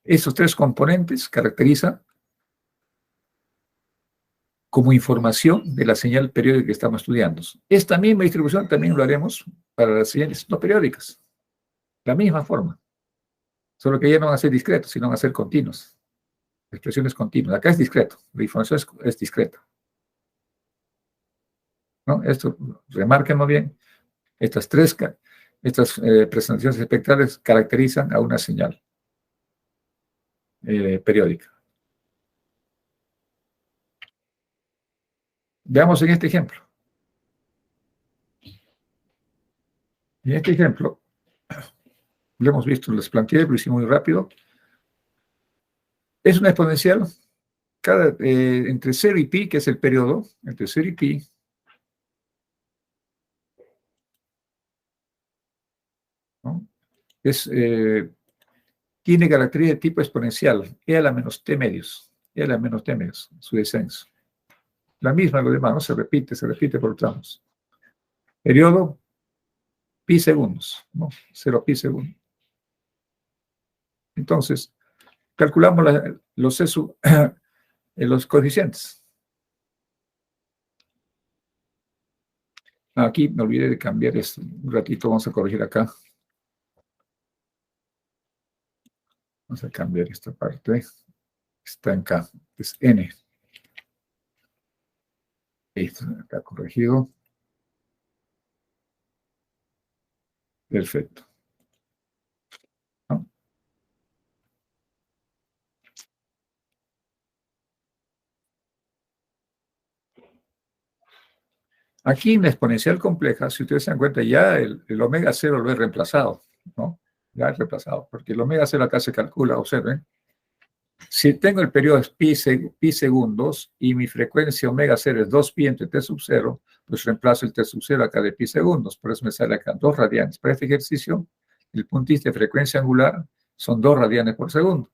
Estos tres componentes caracterizan como información de la señal periódica que estamos estudiando. Esta misma distribución también lo haremos para las señales no periódicas. La misma forma. Solo que ya no van a ser discretos, sino van a ser continuos. Expresiones continuas. Acá es discreto. La información es discreta. ¿No? Esto, remárquenlo bien. Estas presentaciones espectrales caracterizan a una señal periódica. Veamos en este ejemplo. En este ejemplo, lo hemos visto, les planteé, lo hicimos muy rápido. Es una exponencial entre 0 y pi, que es el periodo, entre 0 y pi, ¿no? Tiene característica de tipo exponencial, e a la menos t medios, su descenso. La misma, lo demás, ¿no? Se repite por tramos. Periodo, pi segundos, ¿no? 0 pi segundos. Entonces, calculamos los coeficientes. Aquí me olvidé de cambiar esto. Un ratito vamos a corregir acá. Vamos a cambiar esta parte. Está en K, es N. Esto está corregido. Perfecto. ¿No? Aquí en la exponencial compleja, si ustedes se dan cuenta, ya el omega 0 lo he reemplazado, ¿no? Ya he reemplazado, porque el omega 0 acá se calcula, observen. Si tengo el periodo pi segundos y mi frecuencia omega 0 es 2pi entre t sub 0, pues reemplazo el t sub 0 acá de pi segundos, por eso me sale acá 2 radianes. Para este ejercicio, el puntista de frecuencia angular son 2 radianes por segundo,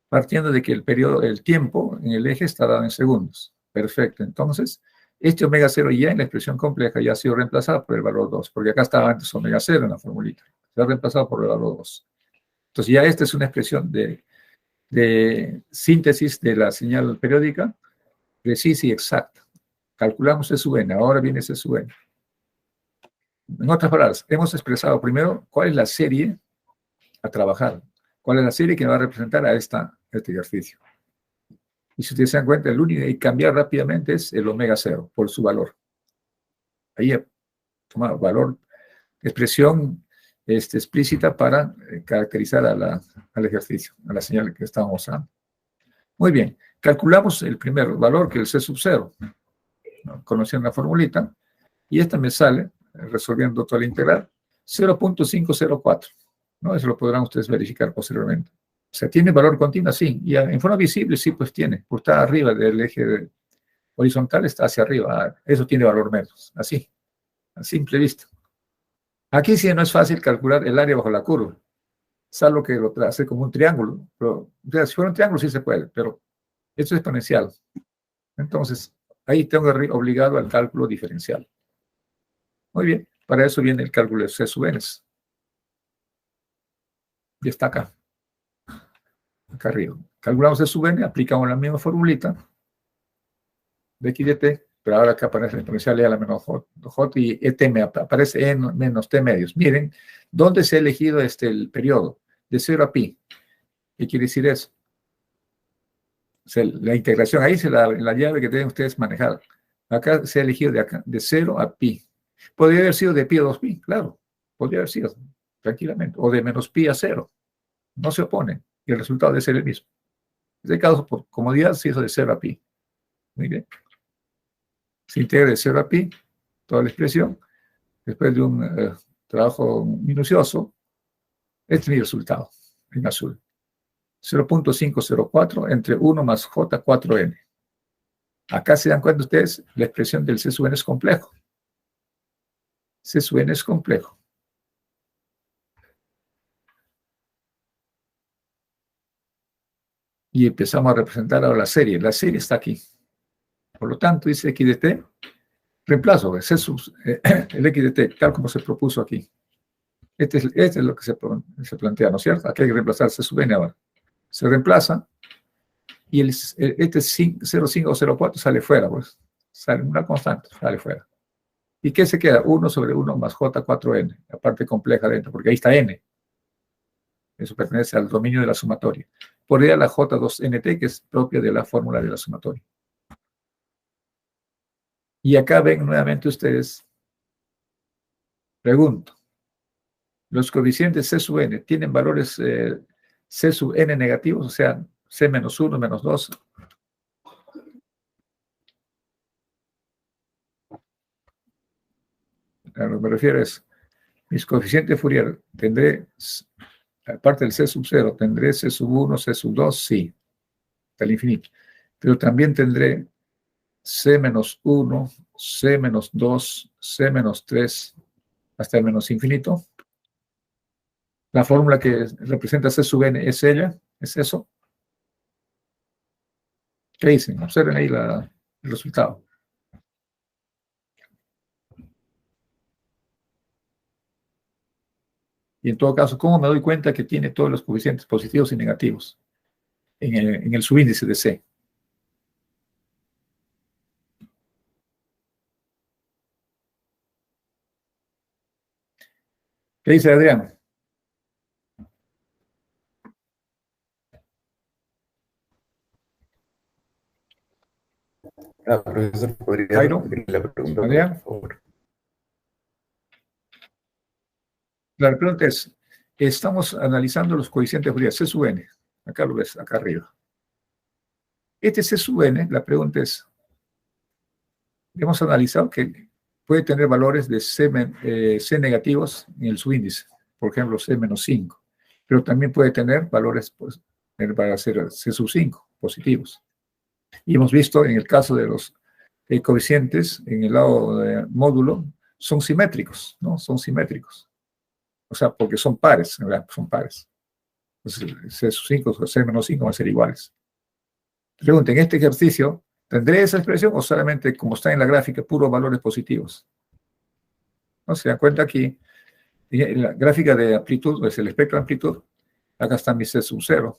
partiendo de que el tiempo en el eje está dado en segundos. Perfecto, entonces, este omega 0 ya en la expresión compleja ya ha sido reemplazado por el valor 2, porque acá estaba antes omega 0 en la formulita. Se ha reemplazado por el valor 2. Entonces ya esta es una expresión de síntesis de la señal periódica precisa y exacta. Calculamos C sub n, ahora viene C sub n. En otras palabras, hemos expresado primero cuál es la serie a trabajar, cuál es la serie que va a representar a este ejercicio. Y si ustedes se dan cuenta, el único que hay que cambiar rápidamente es el omega 0 por su valor. Ahí toma valor, expresión explícita para caracterizar al ejercicio, a la señal que estamos usando. Muy bien, calculamos el primer valor, que es el C sub 0, ¿no? Conociendo la formulita, y esta me sale, resolviendo toda la integral, 0.504, ¿no? Eso lo podrán ustedes verificar posteriormente. O sea, ¿tiene valor continuo? Sí, y en forma visible sí, pues tiene, pues está arriba del eje horizontal, está hacia arriba, eso tiene valor menos, así, a simple vista. Aquí sí no es fácil calcular el área bajo la curva, salvo que lo trace como un triángulo. Pero, o sea, si fuera un triángulo sí se puede, pero esto es exponencial. Entonces, ahí tengo obligado al cálculo diferencial. Muy bien, para eso viene el cálculo de C sub n. Y está acá arriba. Calculamos C sub n, aplicamos la misma formulita de x de t, pero ahora acá aparece la exponencial e a la menos j y et me aparece en menos t medios. Miren, ¿dónde se ha elegido el periodo? De 0 a pi. ¿Qué quiere decir eso? O sea, la integración, ahí es la llave que deben ustedes manejar. Acá se ha elegido de 0 a pi. Podría haber sido de pi a 2pi, claro. Podría haber sido, tranquilamente. O de menos pi a 0. No se oponen. Y el resultado debe ser el mismo. En este caso, por comodidad, se hizo de 0 a pi. Muy bien. Se integra de 0 a pi, toda la expresión. Después de un trabajo minucioso, este es mi resultado, en azul. 0.504 entre 1 más J4N. Acá se dan cuenta ustedes, la expresión del C sub n es complejo. C sub n es complejo. Y empezamos a representar ahora la serie. La serie está aquí. Por lo tanto, dice x de t, reemplazo el x de t, tal como se propuso aquí. Este es lo que se plantea, ¿no es cierto? Aquí hay que reemplazar C sub n ahora. Se reemplaza y este 0,5 o 0,4 sale fuera, pues. Sale una constante, sale fuera. ¿Y qué se queda? 1 sobre 1 más J4N, la parte compleja dentro, porque ahí está N. Eso pertenece al dominio de la sumatoria. Por ella la J2NT, que es propia de la fórmula de la sumatoria. Y acá ven nuevamente ustedes, pregunto, ¿los coeficientes C sub n tienen valores C sub n negativos? O sea, C menos 1, menos 2. A lo que me refiero es, mis coeficientes Fourier, tendré, aparte del C sub 0, tendré C sub 1, C sub 2, sí, hasta el infinito. Pero también tendré C menos 1, C menos 2, C menos 3, hasta el menos infinito. La fórmula que representa C sub n es ella, es eso. ¿Qué dicen? Observen ahí el resultado. Y en todo caso, ¿cómo me doy cuenta que tiene todos los coeficientes positivos y negativos en el subíndice de C? ¿Qué dice Adrián? Profesor, ¿podría Jairo, repetir la pregunta, Adrián. por favor? La pregunta es, estamos analizando los coeficientes Fourier, C sub n. Acá lo ves, acá arriba. Este C sub n, la pregunta es, hemos analizado que puede tener valores de C negativos en el subíndice, por ejemplo, C menos 5, pero también puede tener valores pues, para hacer C sub 5 positivos. Y hemos visto en el caso de los coeficientes en el lado de módulo, son simétricos, ¿no? Son simétricos. O sea, porque son pares, en realidad, son pares. Entonces, C sub 5 o C menos 5 van a ser iguales. Pregunten, ¿en este ejercicio tendré esa expresión o solamente, como está en la gráfica, puros valores positivos? ¿No? Se dan cuenta aquí, en la gráfica de amplitud, es el espectro de amplitud, acá está mi C sub 0.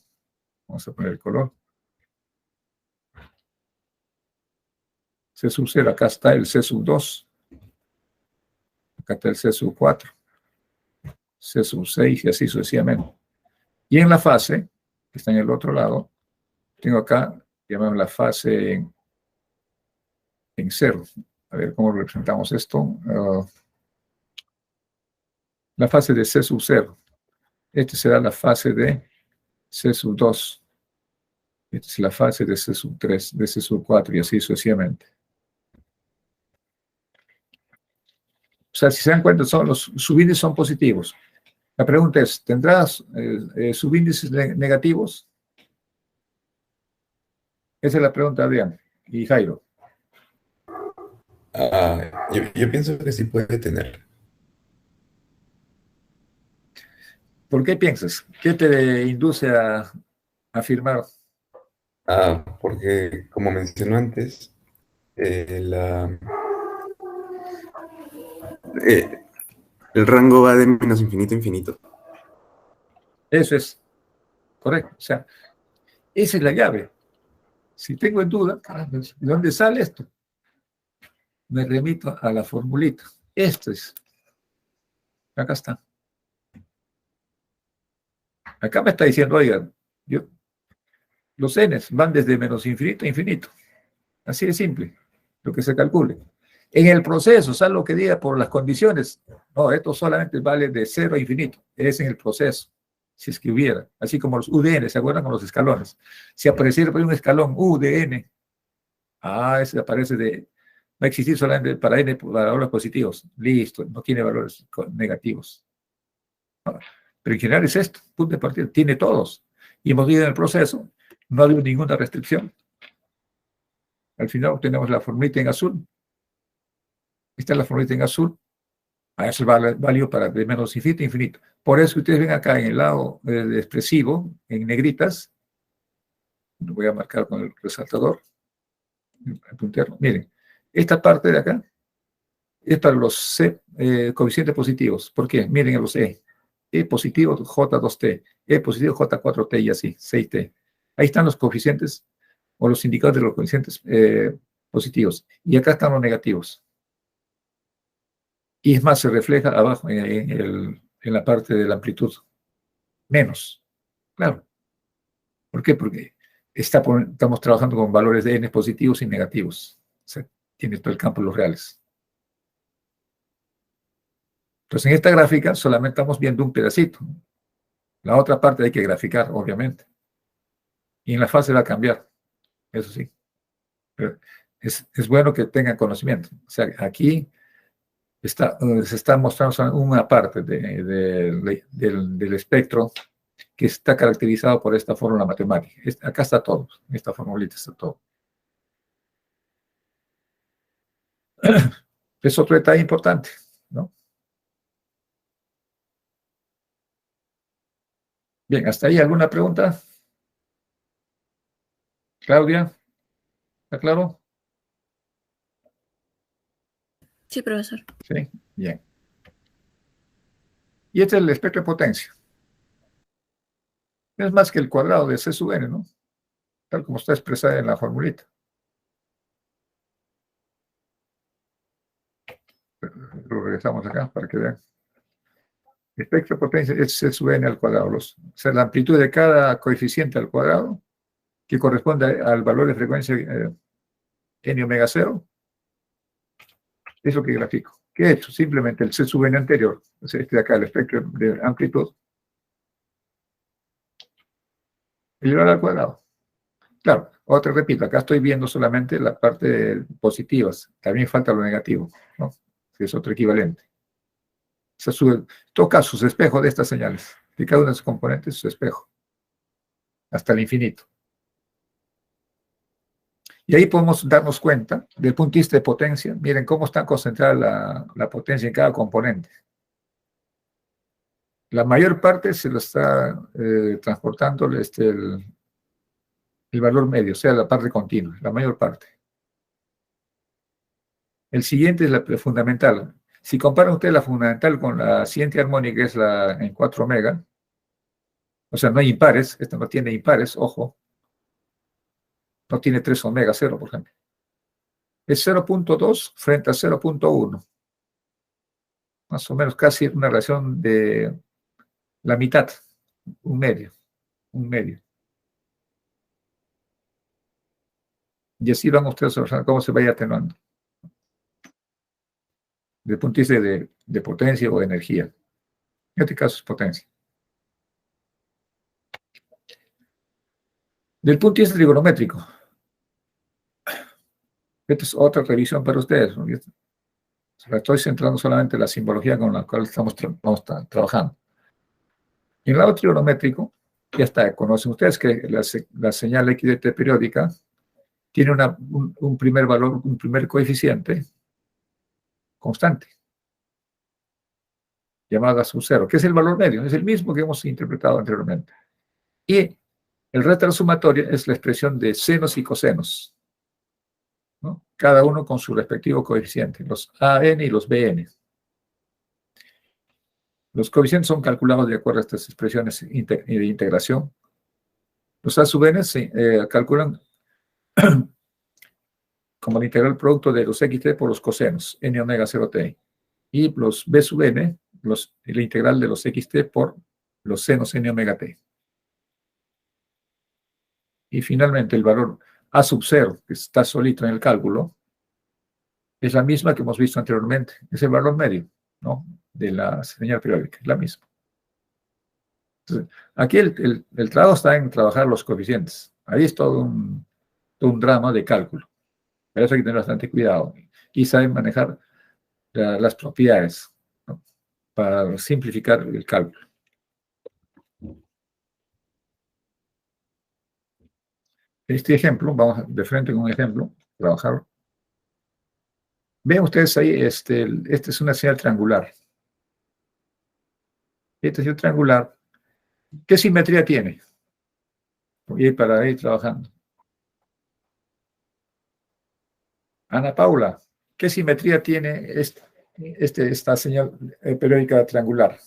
Vamos a poner el color. C sub 0, acá está el C sub 2. Acá está el C sub 4. C sub 6 y así sucesivamente. Y en la fase, que está en el otro lado, tengo acá, llamamos la fase en 0. A ver cómo representamos esto. La fase de C sub 0. Esta será la fase de C sub 2. Esta es la fase de C sub 3, de C sub 4 y así sucesivamente. O sea, si se dan cuenta, los subíndices son positivos. La pregunta es, ¿tendrás subíndices negativos? Esa es la pregunta, Adrián y Jairo. Yo pienso que sí puede tener. ¿Por qué piensas? ¿Qué te induce a afirmar? Porque, como mencionó antes, La, el rango va de menos infinito a infinito. Eso es correcto. O sea, esa es la llave. Si tengo en duda, caramba, ¿de dónde sale esto? Me remito a la formulita. Esto es. Acá está. Acá me está diciendo, oigan, los n's van desde menos infinito a infinito. Así de simple, lo que se calcule. En el proceso, ¿sabes lo que diga por las condiciones? No, esto solamente vale de 0 a infinito. Es en el proceso, si es que hubiera. Así como los UDN, ¿se acuerdan con los escalones? Si apareciera por un escalón UDN, ese aparece de... Va a existir solamente para n valores positivos. Listo, no tiene valores negativos. Pero en general es esto, punto de partida, tiene todos. Y hemos visto en el proceso, no ha habido ninguna restricción. Al final obtenemos la formulita en azul. Esta es la formulita en azul. Eso es válido para de menos infinito a infinito. Por eso ustedes ven acá en el lado expresivo, en negritas, lo voy a marcar con el resaltador, el puntero. Miren, esta parte de acá es para los C, coeficientes positivos. ¿Por qué? Miren a los E. E positivo, J2T. E positivo, J4T y así, 6T. Ahí están los coeficientes o los indicadores de los coeficientes positivos. Y acá están los negativos. Y es más, se refleja abajo en la parte de la amplitud. Menos. Claro. ¿Por qué? Porque estamos trabajando con valores de n positivos y negativos. O sea, tiene todo el campo de los reales. Entonces, en esta gráfica solamente estamos viendo un pedacito. La otra parte hay que graficar, obviamente. Y en la fase va a cambiar. Eso sí. Pero es bueno que tengan conocimiento. O sea, aquí se está mostrando una parte del espectro que está caracterizado por esta fórmula matemática. Acá está todo. En esta formulita está todo. Es otro detalle importante, ¿no? Bien, ¿hasta ahí alguna pregunta? Claudia, ¿está claro? Sí, profesor. Sí, bien. Y este es el espectro de potencia. Es más que el cuadrado de C sub n, ¿no? Tal como está expresada en la formulita. Lo regresamos acá para que vean. El espectro de potencia es C sub n al cuadrado. O sea, la amplitud de cada coeficiente al cuadrado, que corresponde al valor de frecuencia n omega 0, es lo que grafico. ¿Qué he hecho? Simplemente el C sub n anterior, o sea, este de acá, el espectro de amplitud, elevado al cuadrado. Claro, repito, acá estoy viendo solamente la parte positivas, también falta lo negativo, ¿no? Que es otro equivalente. En todo caso, su espejo de estas señales, de cada uno de sus componentes, su espejo, hasta el infinito. Y ahí podemos darnos cuenta, desde el punto de vista de potencia, miren cómo está concentrada la potencia en cada componente. La mayor parte se lo está transportando el valor medio, o sea, la parte continua, la mayor parte. El siguiente es la fundamental. Si comparan ustedes la fundamental con la siguiente armónica, que es la en 4 omega, o sea, no hay impares, esta no tiene impares, ojo, no tiene 3 omega 0, por ejemplo. Es 0.2 frente a 0.1. Más o menos casi una relación de la mitad, un medio. Y así van ustedes a observar cómo se vaya atenuando. Desde el punto de vista de potencia o de energía. En este caso es potencia. Del punto de vista trigonométrico. Esta es otra revisión para ustedes. Estoy centrando solamente en la simbología con la cual vamos trabajando. En el lado trigonométrico, ya está, conocen ustedes que la señal x de t periódica tiene un primer valor, un primer coeficiente constante, llamada sub cero, que es el valor medio, es el mismo que hemos interpretado anteriormente. Y el resto de la sumatoria es la expresión de senos y cosenos, ¿no? cada uno con su respectivo coeficiente, los AN y los BN. Los coeficientes son calculados de acuerdo a estas expresiones de integración. Los A sub n se calculan como el integral producto de los xt por los cosenos, n omega 0t. Y los B sub n, el integral de los xt por los senos n omega t. Y finalmente el valor A sub 0, que está solito en el cálculo, es la misma que hemos visto anteriormente. Es el valor medio, ¿no?, de la señal periódica, es la misma. Entonces, aquí el trabajo está en trabajar los coeficientes. Ahí es todo un drama de cálculo. Por eso hay que tener bastante cuidado y saber manejar las propiedades, ¿no?, para simplificar el cálculo. Este ejemplo, vamos de frente con un ejemplo, trabajar. Ven ustedes ahí, esta es una señal triangular. Esta señal triangular, ¿qué simetría tiene? Y para ir trabajando. Ana Paula, ¿qué simetría tiene esta señal periódica triangular?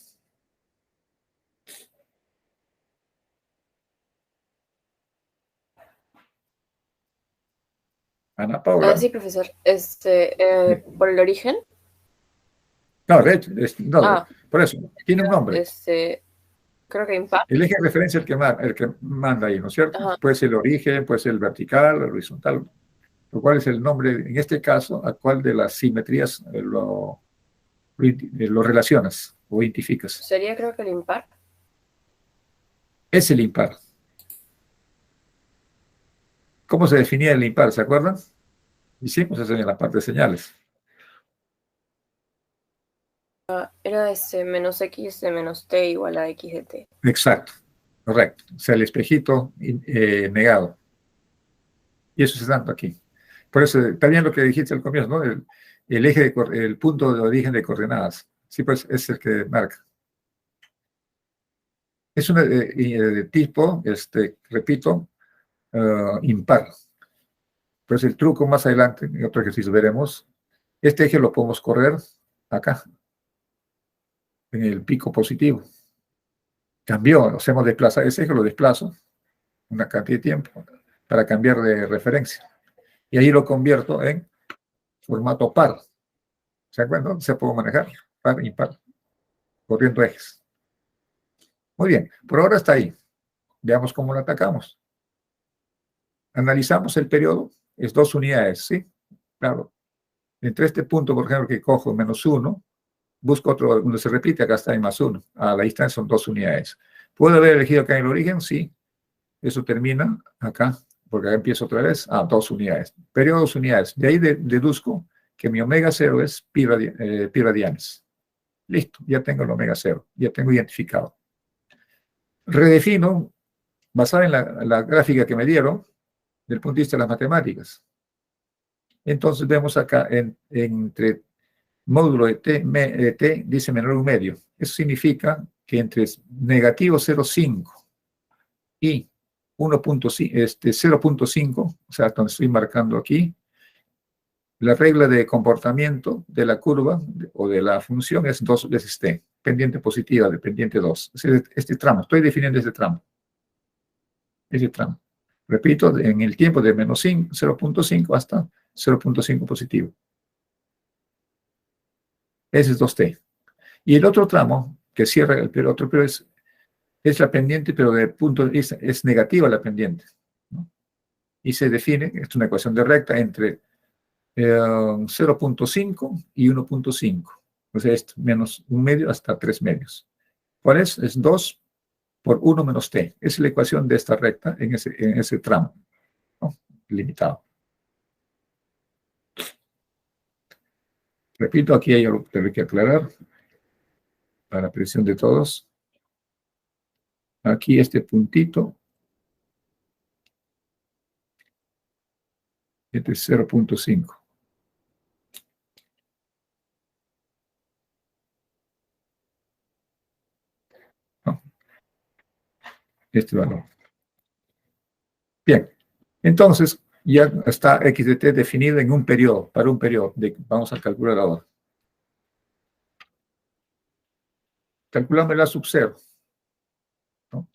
Ana Paula. Sí, profesor. Por el origen. No, no, por eso, tiene un nombre. Creo que impar. El eje de referencia es el que manda ahí, ¿no es cierto? Ajá. Puede ser el origen, puede ser el vertical, el horizontal. ¿Cuál es el nombre, en este caso, a cuál de las simetrías lo relacionas o identificas? Sería, creo que el impar. Es el impar. ¿Cómo se definía el impar? ¿Se acuerdan? Hicimos eso en la parte de señales. Era menos x de menos t igual a x de t. Exacto, correcto. O sea, el espejito negado. Y eso es tanto aquí. Por eso, está bien lo que dijiste al comienzo, ¿no? El punto de origen de coordenadas. Sí, pues es el que marca. Es un tipo, repito, impar. Pues el truco más adelante, en otro ejercicio veremos, este eje lo podemos correr acá, en el pico positivo. Cambió, o sea, hemos desplazado ese eje, lo desplazo una cantidad de tiempo para cambiar de referencia. Y ahí lo convierto en formato par. ¿Se acuerdan? Se puede manejar par, impar, corriendo ejes. Muy bien, por ahora está ahí. Veamos cómo lo atacamos. Analizamos el periodo, es 2 unidades, ¿sí? Claro. Entre este punto, por ejemplo, que cojo -1, busco otro donde se repite, acá está en +1. A la distancia son 2 unidades. ¿Puedo haber elegido acá en el origen? Sí. Eso termina acá, porque acá empiezo otra vez. 2 unidades. Periodo 2 unidades. De ahí deduzco que mi omega 0 es pi radianes. Listo, ya tengo el omega 0, ya tengo identificado. Redefino, basado en la gráfica que me dieron, del punto de vista de las matemáticas. Entonces vemos acá entre módulo de t dice menor un medio. Eso significa que entre negativo 0,5 y 0,5, o sea, donde estoy marcando aquí, la regla de comportamiento de la curva o de la función es 2 veces t, pendiente positiva de pendiente 2. Este tramo, estoy definiendo este tramo. Ese tramo. Repito, en el tiempo de menos 0,5 hasta 0,5 positivo. Ese es 2t. Y el otro tramo, que cierra el otro periodo, es la pendiente, pero de punto es negativa la pendiente, ¿no? Y se define, es una ecuación de recta entre 0,5 y 1,5. O sea, es menos un medio hasta 3 medios. ¿Cuál es? Es 2 por 1 menos t. Es la ecuación de esta recta en ese tramo, ¿no?, limitado. Repito, aquí hay algo que tengo que aclarar para la precisión de todos. Aquí este puntito, este es 0,5. ¿No? Este valor. Bien, entonces, Ya está x de t definido en un periodo, para un periodo. Vamos a calcular ahora. Calculamos la sub 0, ¿no?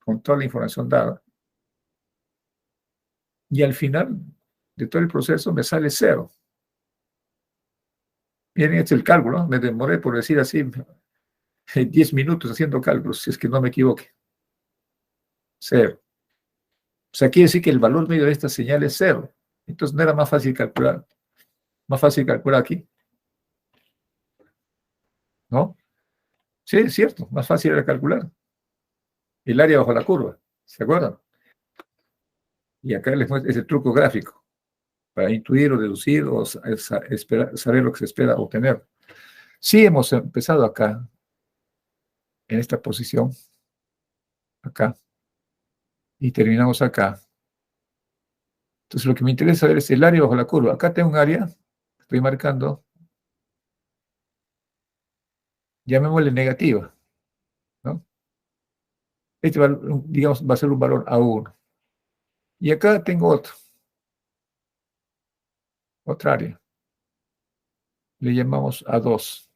Con toda la información dada. Y al final de todo el proceso me sale 0. Miren, este es el cálculo, ¿no? Me demoré, por decir así, 10 minutos haciendo cálculos, si es que no me equivoqué. 0. O sea, quiere decir que el valor medio de esta señal es 0. Entonces no era más fácil calcular. Más fácil calcular aquí, ¿no? Sí, es cierto, más fácil era calcular. El área bajo la curva, ¿se acuerdan? Y acá les muestro ese truco gráfico para intuir o deducir o saber lo que se espera obtener. Sí hemos empezado acá, en esta posición, acá, y terminamos acá. Entonces lo que me interesa saber es el área bajo la curva. Acá tengo un área, estoy marcando, llamémosle negativa, ¿no? Este valor, digamos, va a ser un valor A1. Y acá tengo otra área. Le llamamos A2.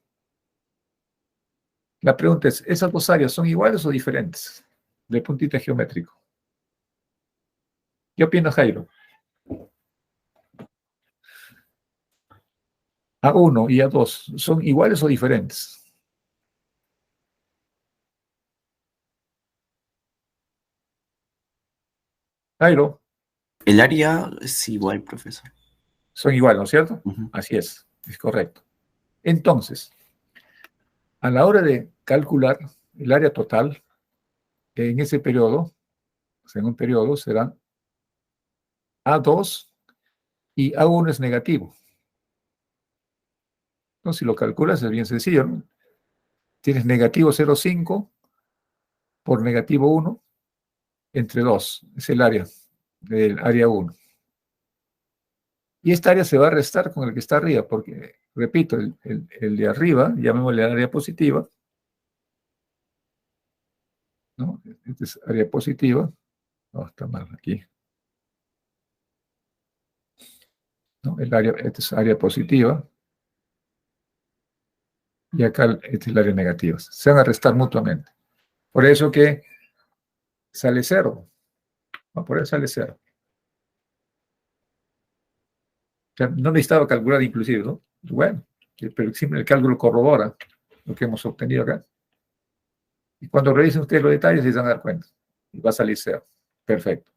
La pregunta es, ¿esas dos áreas son iguales o diferentes? De puntito geométrico. ¿Qué opina Jairo? A1 y A2, ¿son iguales o diferentes? Jairo, El área es igual, profesor. son iguales, ¿no es cierto? Ujú. Así es correcto. Entonces, a la hora de calcular el área total, en ese periodo, en un periodo será A2 y A1 es negativo. Entonces, si lo calculas es bien sencillo, ¿no? Tienes negativo 0,5 por negativo 1 entre 2, es el área del área 1. Y esta área se va a restar con el que está arriba, porque, repito, el de arriba, llamémosle área positiva, ¿no? Esta es área positiva, no, está mal aquí, ¿no? Esta es área positiva, y acá esta es el área negativa. Se van a restar mutuamente. Por eso que sale 0, ¿no? Por eso sale 0. O sea, no necesitaba calcular inclusive, ¿no? Bueno, pero siempre el cálculo corrobora lo que hemos obtenido acá. Y cuando revisen ustedes los detalles, se van a dar cuenta. Y va a salir 0. Perfecto.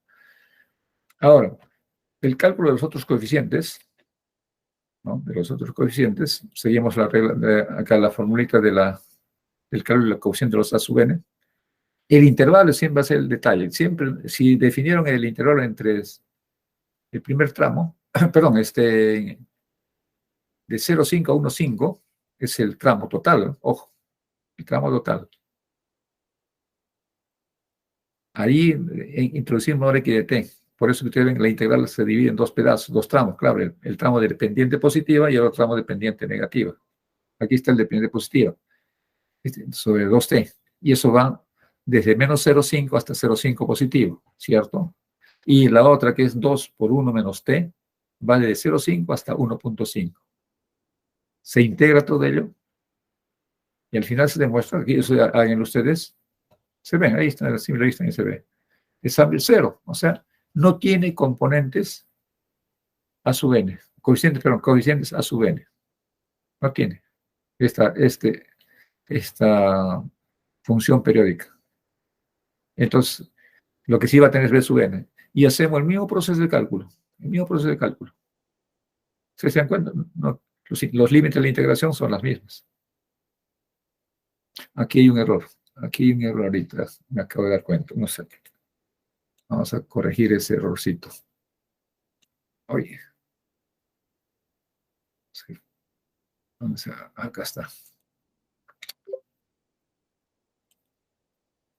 Ahora, el cálculo de los otros coeficientes, ¿no? De los otros coeficientes, seguimos la regla, acá la formulita del cálculo del coeficiente de los A sub n. El intervalo siempre va a ser el detalle. Siempre, si definieron el intervalo entre el primer tramo, perdón, de 0,5 a 1,5, es el tramo total, ojo, el tramo total. Ahí introducimos ahora x de t. Por eso que ustedes ven la integral se divide en dos pedazos, dos tramos, claro, el tramo de pendiente positiva y el otro tramo de pendiente negativa. Aquí está el de pendiente positiva, sobre 2t. Y eso va desde menos 0,5 hasta 0,5 positivo, ¿cierto? Y la otra, que es 2 por 1 menos t, va de 0,5 hasta 1,5. Se integra todo ello y al final se demuestra, que eso hagan ustedes, se ven, ahí está, en la simple vista y se ve. Es cero, o sea, no tiene componentes a sub n, coeficientes a sub n, no tiene esta función periódica. Entonces, lo que sí va a tener es b sub n. Y hacemos el mismo proceso de cálculo, el mismo proceso de cálculo. ¿Se dan cuenta? No, los límites de la integración son las mismas. Aquí hay un error ahorita, me acabo de dar cuenta, no sé. Vamos a corregir ese errorcito. Oye. Sí. Acá está.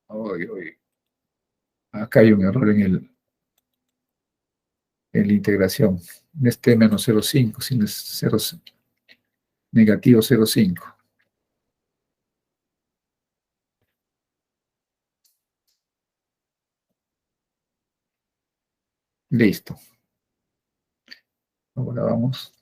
Oye. Acá hay un error en la integración. En este menos 0,5, sino es 0, negativo 0,5. Listo. Ahora vamos.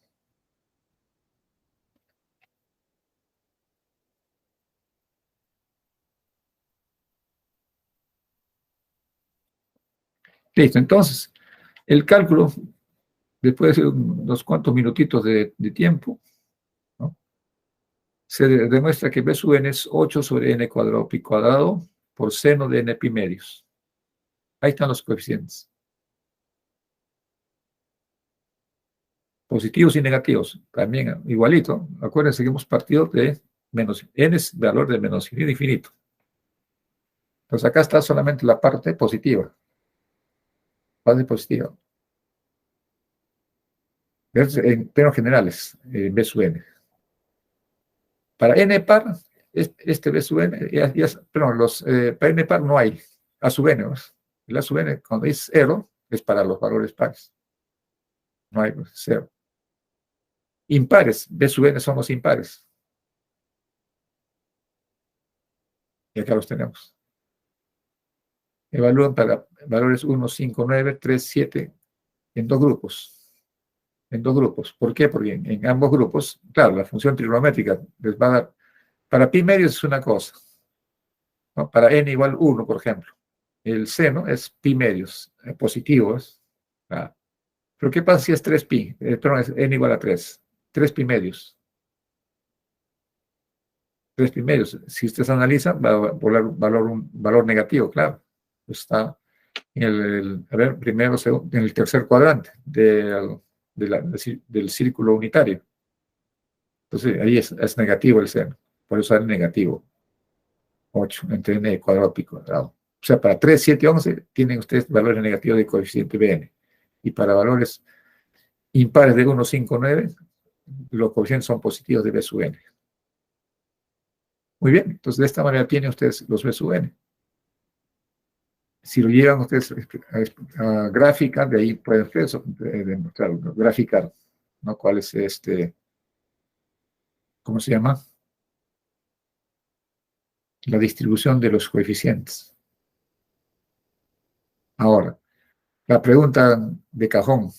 Listo, entonces, el cálculo, después de unos cuantos minutitos de tiempo, ¿no? Se demuestra que B sub n es 8 sobre n cuadrado pi cuadrado por seno de n pi medios. Ahí están los coeficientes. Positivos y negativos, también igualito. Acuérdense que hemos partido de menos, n es valor de menos infinito a infinito. Entonces acá está solamente la parte positiva. Parte positiva. En términos generales, B sub n. Para n par, este B sub n, perdón, para n par no hay A sub n. ¿No? El A sub n, cuando es 0, es para los valores pares. No hay 0. Impares, B sub n son los impares. Y acá los tenemos. Evalúan para valores 1, 5, 9, 3, 7 en dos grupos. En dos grupos. ¿Por qué? Porque en ambos grupos, claro, la función trigonométrica les va a dar, para pi medios es una cosa, ¿no? Para n igual 1, por ejemplo. El seno es pi medios, positivos. ¿Ah? Pero ¿qué pasa si es 3 pi? Perdón, es n igual a 3. 3 pi medios. 3 pi medios. Si ustedes analizan, va a volar un valor negativo, claro. Está a ver, primero, segundo, en el tercer cuadrante del círculo unitario. Entonces, ahí es negativo el seno. Por eso es negativo. 8 entre n cuadrado pi cuadrado. O sea, para 3, 7, 11 tienen ustedes valores negativos de coeficiente Bn. Y para valores impares de 1, 5, 9, los coeficientes son positivos de B sub n. Muy bien, entonces de esta manera tienen ustedes los B sub n. Si lo llevan ustedes a gráfica, de ahí pueden ustedes demostrar, graficar, ¿no? ¿Cuál es cómo se llama? La distribución de los coeficientes. Ahora, la pregunta de cajón.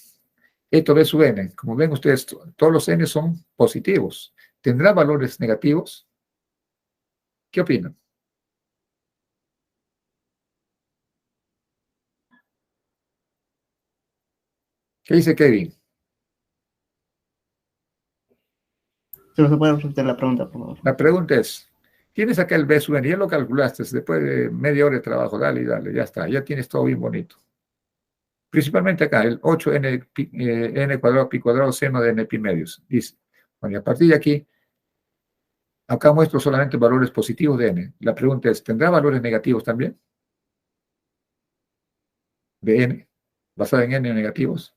Esto B sub n, como ven ustedes, todos los n son positivos. ¿Tendrá valores negativos? ¿Qué opinan? ¿Qué dice Kevin? ¿Se me puede repetir la pregunta, por favor? La pregunta es, tienes acá el B sub n, ya lo calculaste, después de media hora de trabajo, dale y dale, ya está, ya tienes todo bien bonito. Principalmente acá, el 8n n cuadrado pi cuadrado seno de n pi medios. Dice, bueno, y a partir de aquí, acá muestro solamente valores positivos de n. La pregunta es, ¿tendrá valores negativos también? De n, basado en n negativos.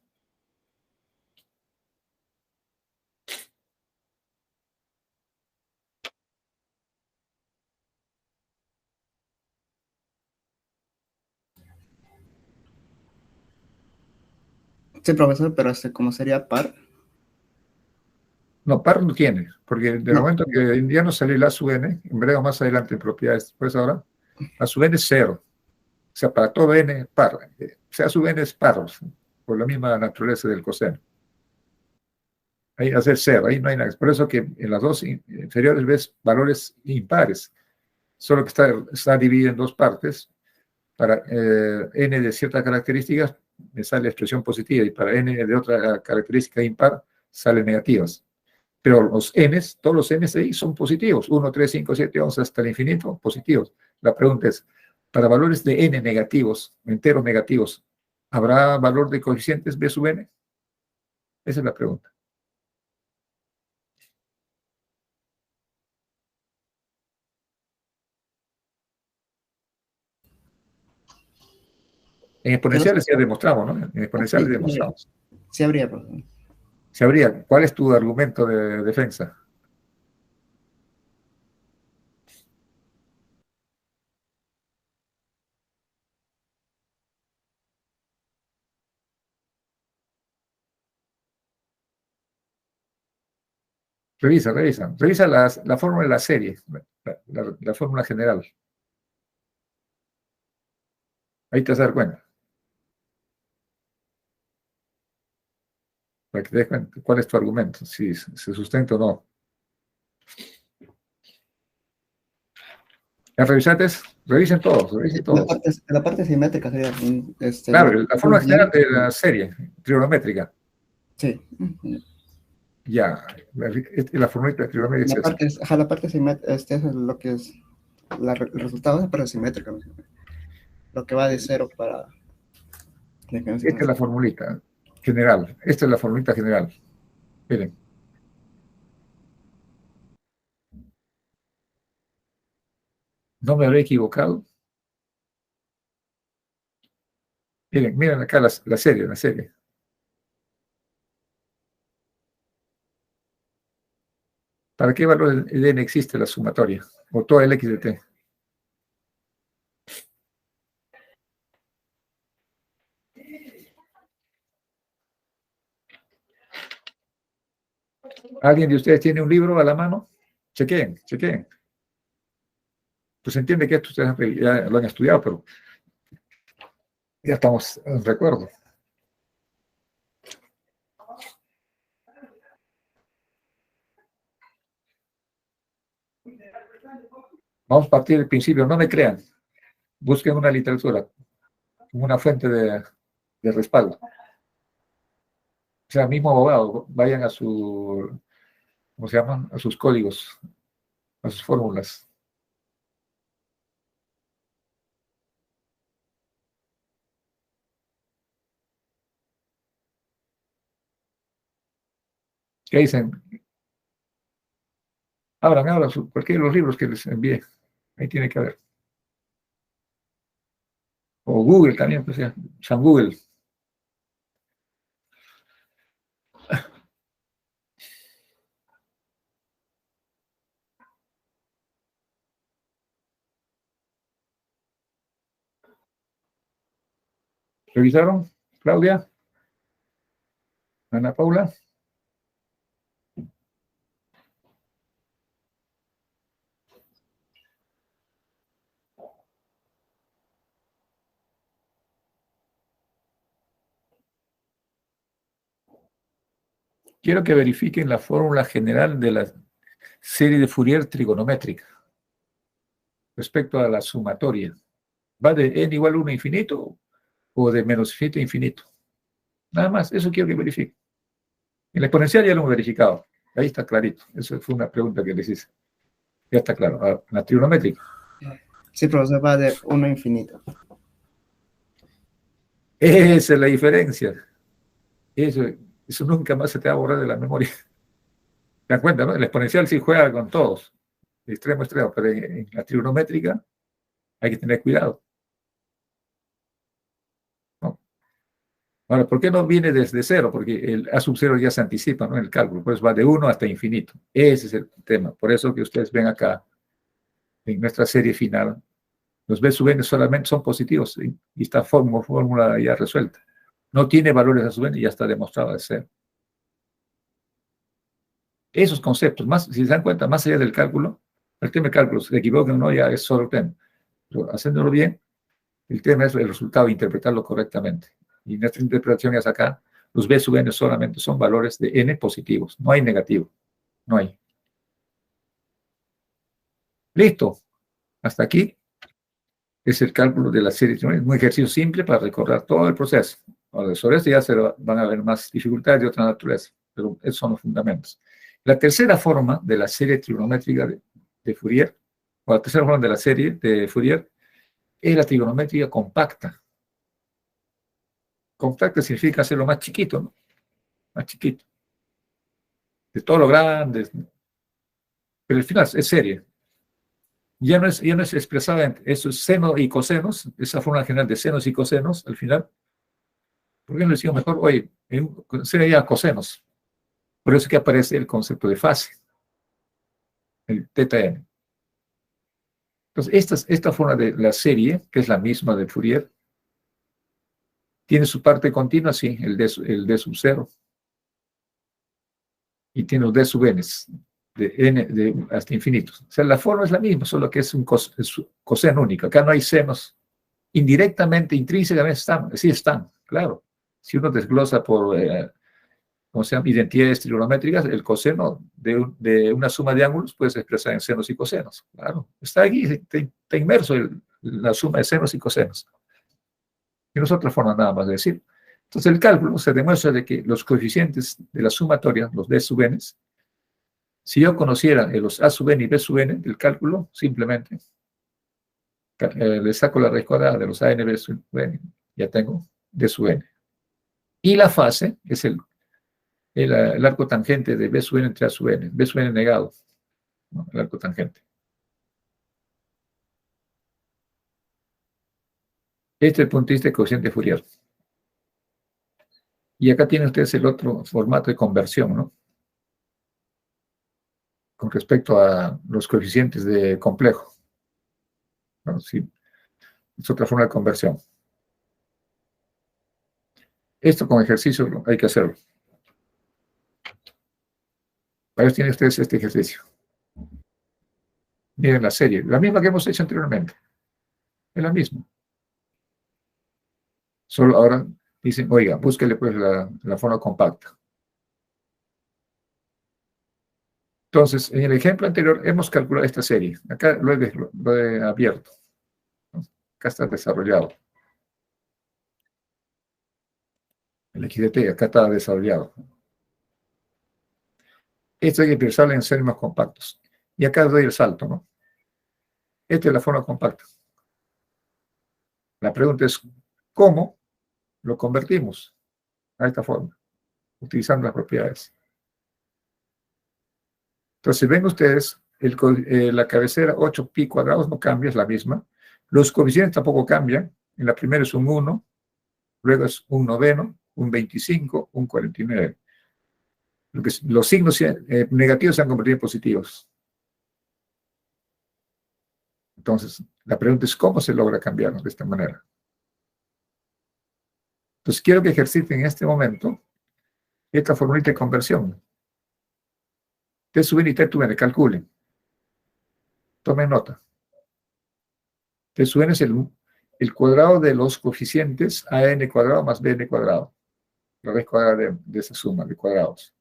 Sí, profesor, pero ¿cómo sería par? No, par no tiene, porque del No. momento que ya no sale el A sub n, en breve más adelante en propiedades, pues ahora, A sub n es 0. O sea, para todo n, par. O sea, A sub n es par, por la misma naturaleza del coseno. Ahí hace 0, ahí no hay nada. Por eso que en las dos inferiores ves valores impares, solo que está dividido en dos partes. Para n de ciertas características me sale expresión positiva y para n de otra característica impar sale negativas. Pero los n's, todos los n's ahí son positivos. 1, 3, 5, 7, 11 hasta el infinito, positivos. La pregunta es, para valores de n negativos, enteros negativos, ¿habrá valor de coeficientes B sub n? Esa es la pregunta. En exponenciales ya demostramos, ¿no? En exponenciales demostramos. Sí habría, profesor. Se habría. ¿Cuál es tu argumento de defensa? Revisa la fórmula de la serie, la fórmula general. Ahí te vas a dar cuenta. para que te des cuenta cuál es tu argumento, si se sustenta o no. ¿Ya revisaste? Revisen todos, revisen todos. La parte simétrica sería. Claro, la forma general de la serie trigonométrica. Sí. Ya, la formulita trigonométrica es esa. La parte simétrica, es lo que es. El resultado es la parte simétrica, ¿no? Lo que va de cero para. Esta es la formulita general. Esta es la formulita general. Miren. No me habré equivocado. Miren acá la serie. ¿Para qué valor de n existe la sumatoria? O todo el x de t. ¿Alguien de ustedes tiene un libro a la mano? Chequeen. Pues entiende que esto ustedes ya lo han estudiado, pero ya estamos en recuerdo. Vamos a partir del principio, no me crean. Busquen una literatura como una fuente de respaldo. O sea, mismo abogado, vayan a su, ¿cómo se llaman? A sus códigos, a sus fórmulas. ¿Qué dicen? Abran cualquiera de los libros que les envié. Ahí tiene que haber. O Google también, pues ya, San Google. ¿Revisaron? Claudia, Ana Paula. Quiero que verifiquen la fórmula general de la serie de Fourier trigonométrica respecto a la sumatoria. ¿Va de n igual a 1 infinito o de menos infinito a infinito? Nada más, eso quiero que verifiquen. En la exponencial ya lo hemos verificado. Ahí está clarito. Eso fue una pregunta que les hice. Ya está claro. Ahora, la trigonométrica. Sí, profesor, va de 1 a infinito. Esa es la diferencia. Eso nunca más se te va a borrar de la memoria. ¿Te das cuenta, no? La exponencial sí juega con todos, de extremo a extremo, pero en la trigonométrica hay que tener cuidado. ¿No? Ahora, ¿por qué no viene desde cero? Porque el A sub cero ya se anticipa, ¿no? En el cálculo, pues va de 1 hasta infinito. Ese es el tema. Por eso que ustedes ven acá, en nuestra serie final, los B sub n solamente son positivos, ¿sí? Y está fórmula ya resuelta. No tiene valores A sub n y ya está demostrado de cero. Esos conceptos, más, si se dan cuenta, más allá del cálculo, el tema de cálculo, se equivocan o no, ya es solo el tema. Pero haciéndolo bien, el tema es el resultado, interpretarlo correctamente. Y nuestra interpretación es acá, los B sub n solamente son valores de n positivos, no hay negativo, no hay. Listo, hasta aquí es el cálculo de la serie trigonométrica. Es un ejercicio simple para recordar todo el proceso. Ahora, sobre esto ya van a haber más dificultades de otra naturaleza, pero esos son los fundamentos. La tercera forma de la serie trigonométrica de Fourier, o la tercera forma de la serie de Fourier, es la trigonométrica compacta. Compacta significa hacerlo más chiquito, ¿no? Más chiquito. De todo lo grande. Pero al final es serie. Ya no es expresada en esos senos y cosenos, esa forma general de senos y cosenos, al final. ¿Por qué no decimos mejor? Oye, sería cosenos. Por eso es que aparece el concepto de fase, el teta n. Entonces, esta forma de la serie, que es la misma de Fourier, tiene su parte continua, sí, el d sub 0. Y tiene los d sub n, de n hasta infinitos. O sea, la forma es la misma, solo que es un coseno único. Acá no hay senos. Indirectamente, intrínsecamente están, sí están, claro. Si uno desglosa por como se llama, identidades trigonométricas, el coseno de una suma de ángulos puede ser expresada en senos y cosenos. Claro, está aquí, está inmerso la suma de senos y cosenos. Y no es otra forma nada más de decir. Entonces el cálculo se demuestra de que los coeficientes de la sumatoria, los d sub n, si yo conociera los a sub n y b sub n del cálculo, simplemente le saco la raíz cuadrada de los a n, b sub n, ya tengo d sub n. Y la fase es el arco tangente de b sub n entre a sub n, b sub n negado, ¿no? El arco tangente. Este es el punto de vista de coeficiente Fourier. Y acá tienen ustedes el otro formato de conversión, ¿no? Con respecto a los coeficientes de complejo, ¿no? Sí, es otra forma de conversión. Esto con ejercicio hay que hacerlo. Para eso tienen ustedes este ejercicio. Miren la serie, la misma que hemos hecho anteriormente. Es la misma. Solo ahora dicen, oiga, búsquele pues la forma compacta. Entonces, en el ejemplo anterior hemos calculado esta serie. Acá lo he abierto. Acá está desarrollado. El XDT, acá está desarrollado. Esto hay que pensarlo en seres más compactos. Y acá doy el salto, ¿no? Esta es la forma compacta. La pregunta es, ¿cómo lo convertimos a esta forma? Utilizando las propiedades. Entonces, ven ustedes, la cabecera 8pi cuadrados no cambia, es la misma. Los coeficientes tampoco cambian. En la primera es un 1, luego es un noveno, un 25, un 49. Los signos negativos se han convertido en positivos. Entonces, la pregunta es, ¿cómo se logra cambiarnos de esta manera? Entonces, quiero que ejerciten en este momento esta formulita de conversión. T sub n y T sub n, calculen. Tomen nota. T sub n es el cuadrado de los coeficientes a n cuadrado más b n cuadrado. La raíz cuadrada de esa suma de cuadrados.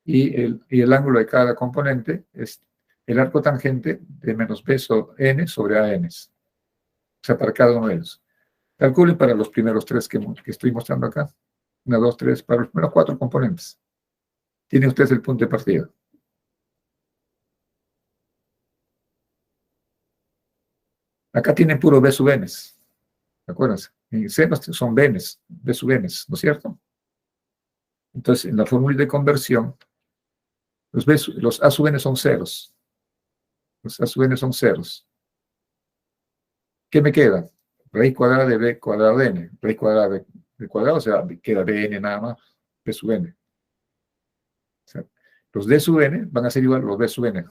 Y el ángulo de cada componente es el arco tangente de menos b sobre n sobre a n. O sea, para cada uno de ellos. Calculen para los primeros tres que estoy mostrando acá. 1, 2, 3, para los primeros 4 componentes. Tiene ustedes el punto de partida. Acá tienen puro b sub n. Acuérdense. En senos son b sub n, ¿no es cierto? Entonces, en la fórmula de conversión, los a sub n son ceros. Los a sub n son ceros. ¿Qué me queda? Raíz cuadrada de b cuadrado de n. Raíz cuadrada de cuadrado, o sea, queda bn nada más, b sub n. O sea, los d sub n van a ser igual a los b sub n.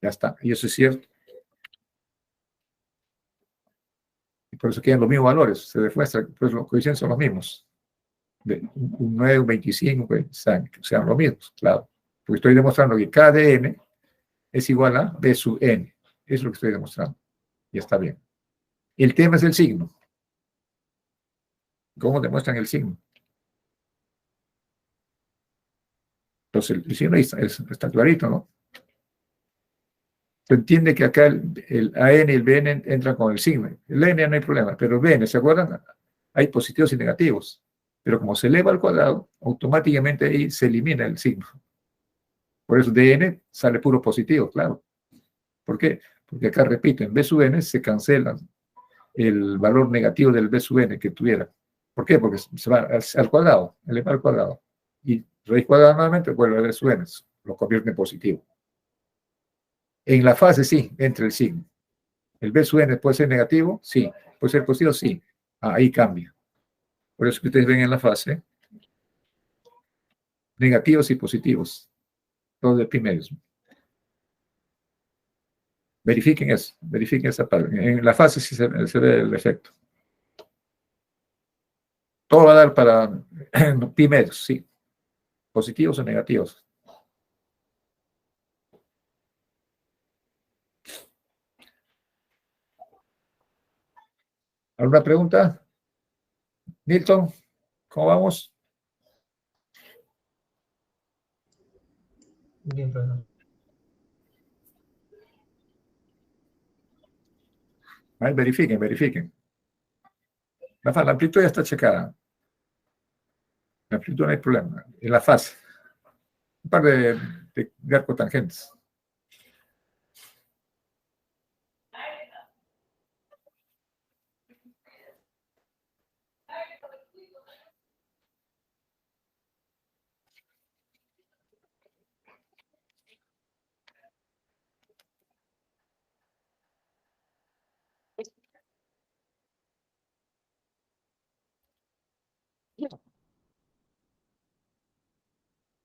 Ya está. Y eso es cierto. Y por eso quedan los mismos valores. Se demuestra que pues, los coeficientes son los mismos. Un 9, un 25, sean los mismos, claro. Porque estoy demostrando que cada dn es igual a b sub n. Eso es lo que estoy demostrando. Y está bien. El tema es el signo. ¿Cómo demuestran el signo? Entonces, el signo está clarito, ¿no? Se entiende que acá el AN y el BN entran con el signo. El N no hay problema, pero el BN, ¿se acuerdan? Hay positivos y negativos. Pero como se eleva al cuadrado, automáticamente ahí se elimina el signo. Por eso DN sale puro positivo, claro. ¿Por qué? Porque acá, repito, en B sub n se cancela el valor negativo del B sub n que tuviera. ¿Por qué? Porque se va al cuadrado, eleva al cuadrado. Y raíz cuadrada nuevamente vuelve a B sub n, lo convierte en positivo. En la fase sí, entra el signo. ¿El B sub n puede ser negativo? Sí. ¿Puede ser positivo? Sí. Ahí cambia. Por eso que ustedes ven en la fase negativos y positivos. Todos de primeros. Verifiquen eso. Verifiquen esa parte. En la fase sí se ve el efecto. Todo va a dar para pi medios, sí. Positivos o negativos. ¿Alguna pregunta? Milton, ¿cómo vamos? Bien, profesor. Ahí verifiquen, verifiquen. La amplitud ya está checada. La amplitud no hay problema. En la fase. Un par de arcotangentes.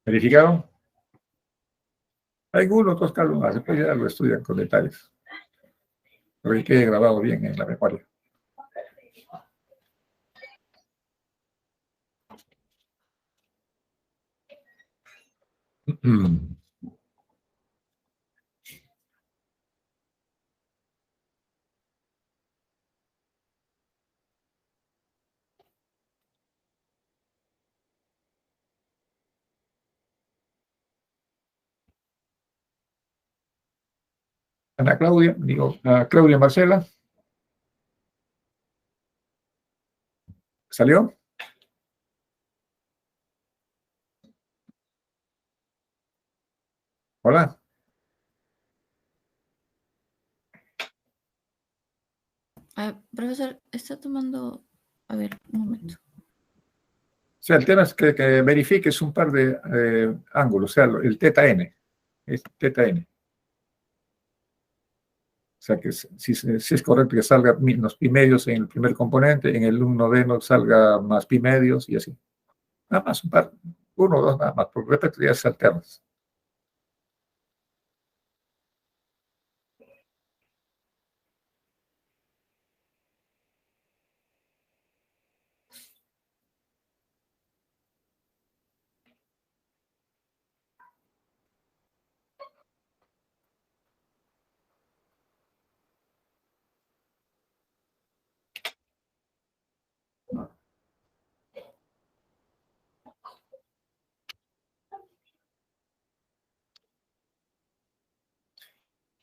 ¿Verificaron? Hay uno o dos casos más. Después ya lo estudian con detalles. Pero que quede grabado bien en la memoria. Ana Claudia, digo, a Claudia Marcela. ¿Salió? Hola. Profesor, está tomando... A ver, un momento. O sea, el tema es que verifiques un par de ángulos, o sea, el teta n. Es teta n. O sea, que si es correcto que salga menos pi medios en el primer componente, en el 1 noveno salga más pi medios y así. Nada más, un par, uno o dos nada más, porque respecto ya es alternas.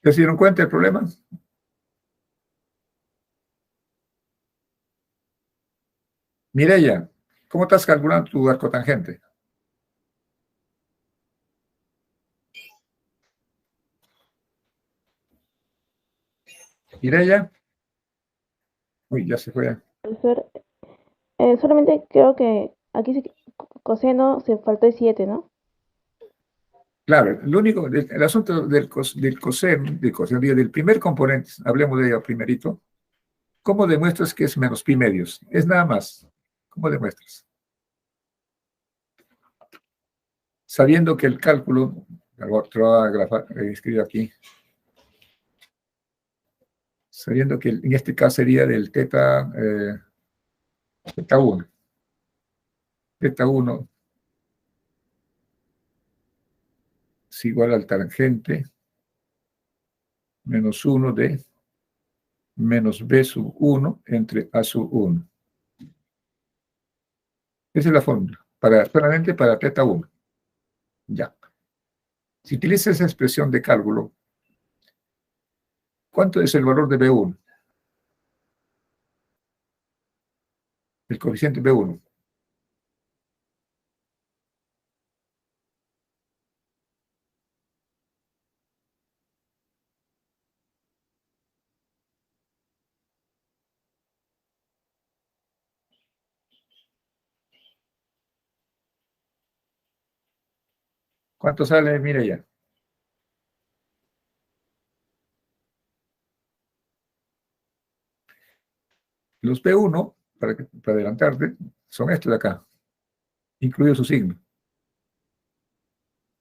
¿Ya se dieron cuenta del problema? Mireya, ¿cómo estás calculando tu arcotangente? Mireya. Uy, ya se fue. Profesor, solamente creo que aquí coseno se faltó el 7, ¿no? Claro, lo único, el asunto del coseno, del primer componente, hablemos de ello primerito. ¿Cómo demuestras que es menos pi medios? Es nada más. ¿Cómo demuestras? Sabiendo que el cálculo, te lo voy a escribir aquí, sabiendo que en este caso sería del teta 1. Teta 1 es igual al tangente menos 1 de menos b sub 1 entre a sub 1. Esa es la fórmula, solamente para teta 1. Ya. Si utilizas esa expresión de cálculo, ¿cuánto es el valor de B1? El coeficiente B1. ¿Cuánto sale? Mire ya. Los B1, para adelantarte, son estos de acá, incluido su signo.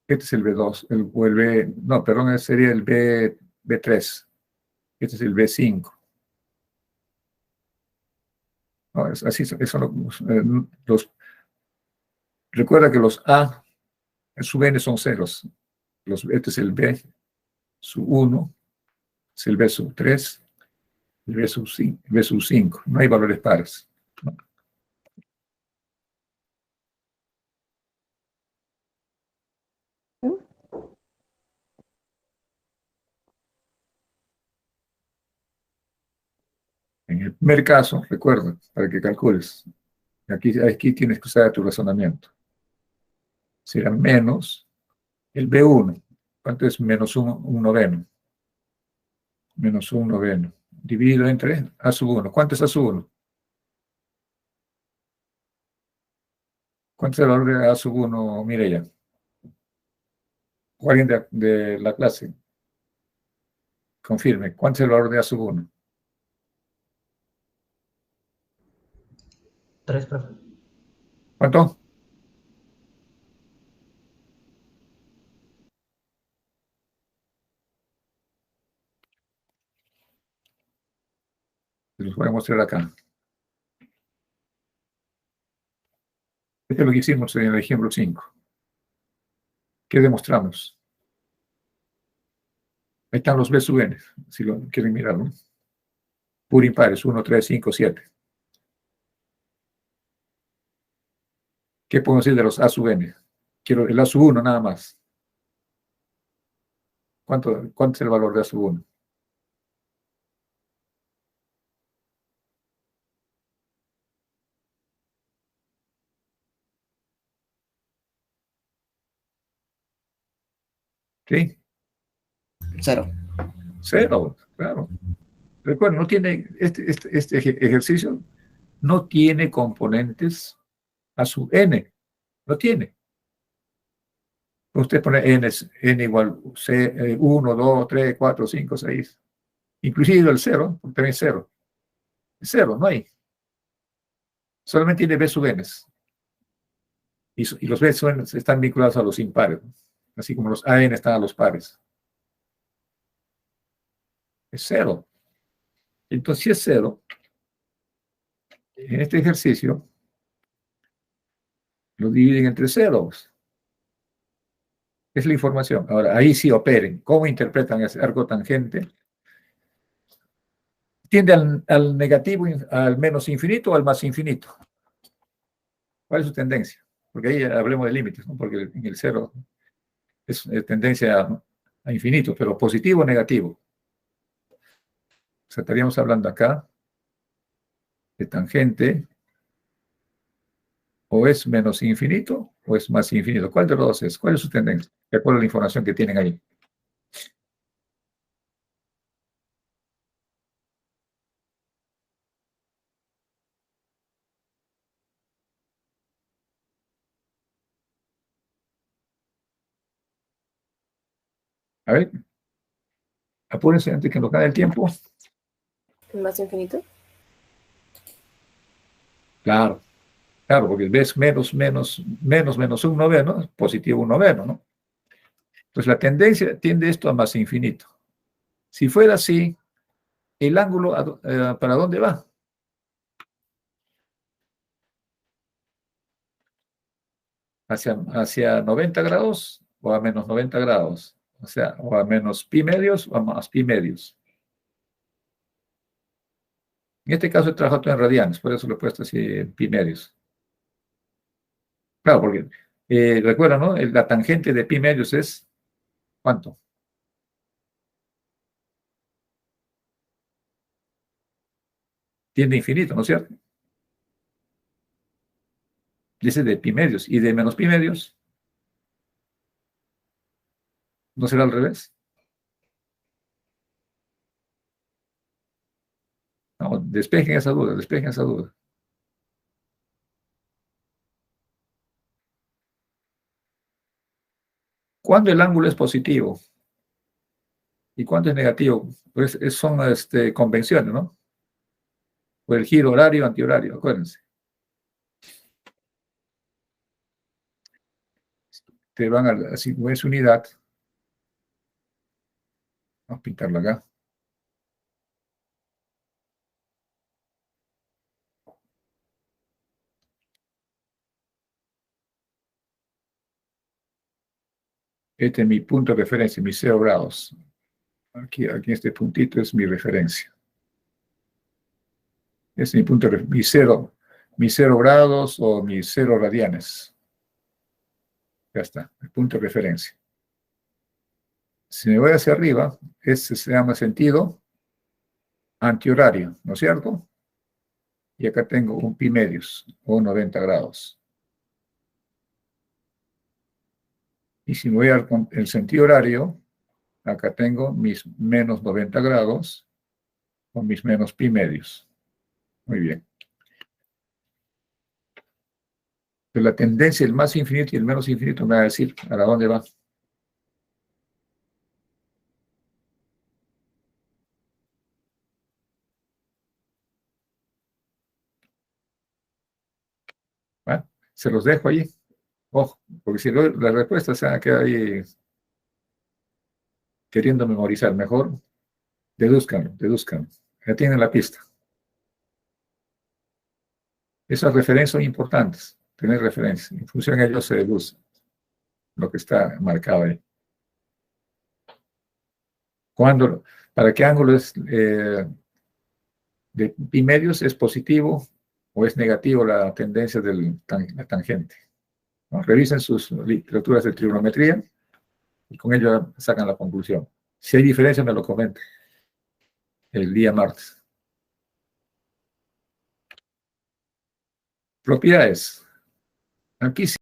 Este es el B2, o el B, no, perdón, ese sería el B3. Este es el B5. No, así son recuerda que los A sub n son ceros. Este es el B sub 1, es el B sub 3, el B sub 5. No hay valores pares. ¿No? En el primer caso, recuerda, para que calcules, aquí tienes que usar tu razonamiento. Será menos el B1. ¿Cuánto es menos un noveno? Menos un noveno. Dividido entre A sub 1. ¿Cuánto es A sub 1? ¿Cuánto es el valor de A sub 1, Mireya? O alguien de la clase. Confirme. ¿Cuánto es el valor de A sub 1? 3, profe. ¿Cuánto? Les voy a mostrar acá. Este es lo que hicimos en el ejemplo 5. ¿Qué demostramos? Ahí están los B sub n, si lo quieren mirar, ¿no? Purimpares, 1, 3, 5, 7. ¿Qué podemos decir de los A sub n? Quiero el A sub 1 nada más. ¿Cuánto es el valor de A sub 1? ¿Sí? 0. 0, claro. Recuerden, no tiene, este ejercicio no tiene componentes A sub n. No tiene. Usted pone n igual 1, 2, 3, 4, 5, 6. Inclusive el 0, porque también es 0. Es 0, no hay. Solamente tiene B sub n. Y los B sub n están vinculados a los impares, ¿no? Así como los AN están a los pares. Es 0. Entonces, si es 0, en este ejercicio lo dividen entre ceros. Es la información. Ahora, ahí sí operen. ¿Cómo interpretan ese arco tangente? ¿Tiende al negativo, al menos infinito o al más infinito? ¿Cuál es su tendencia? Porque ahí hablemos de límites, ¿no? Porque en el 0 es tendencia a infinito, pero positivo o negativo. O sea, estaríamos hablando acá de tangente, o es menos infinito o es más infinito. ¿Cuál de los dos es? ¿Cuál es su tendencia? De acuerdo a la información que tienen ahí. A ver, apúrense antes que nos gane el tiempo. ¿El más infinito? Claro, claro, porque ves menos un noveno, positivo un noveno, ¿no? Entonces la tendencia tiende esto a más infinito. Si fuera así, el ángulo, ¿para dónde va? ¿Hacia 90 grados o a menos 90 grados? O sea, o a menos pi medios o a más pi medios. En este caso he trabajado todo en radianes, por eso lo he puesto así en pi medios. Claro, porque recuerda, ¿no? La tangente de pi medios es ¿cuánto? Tiende a infinito, ¿no es cierto? Dice de pi medios y de menos pi medios. ¿No será al revés? No, despejen esa duda, despejen esa duda. ¿Cuándo el ángulo es positivo? ¿Y cuándo es negativo? Pues son convenciones, ¿no? O el giro horario, antihorario, acuérdense. Te van a, así, es unidad. Vamos a pintarlo acá. Este es mi punto de referencia, mis 0 grados. Aquí este puntito es mi referencia. Es mi punto de referencia, mis 0 grados o mis 0 radianes. Ya está, el punto de referencia. Si me voy hacia arriba, este se llama sentido antihorario, ¿no es cierto? Y acá tengo un pi medios, o 90 grados. Y si me voy al el sentido horario, acá tengo mis menos 90 grados con mis menos pi medios. Muy bien. Pero la tendencia, el más infinito y el menos infinito, me va a decir a dónde va. ¿Va? Se los dejo ahí. Ojo, porque si no, la respuesta se va a quedar ahí queriendo memorizar. Mejor, dedúzcanlo, dedúzcanlo. Ya tienen la pista. Esas referencias son importantes, tener referencias. En función de ello se deduce lo que está marcado ahí. Cuando, ¿para qué ángulo es de pi medios es positivo o es negativo la tendencia de la tangente? ¿No? Revisen sus literaturas de trigonometría y con ello sacan la conclusión. Si hay diferencia, me lo comenten el día martes. Propiedades. Aquí sí.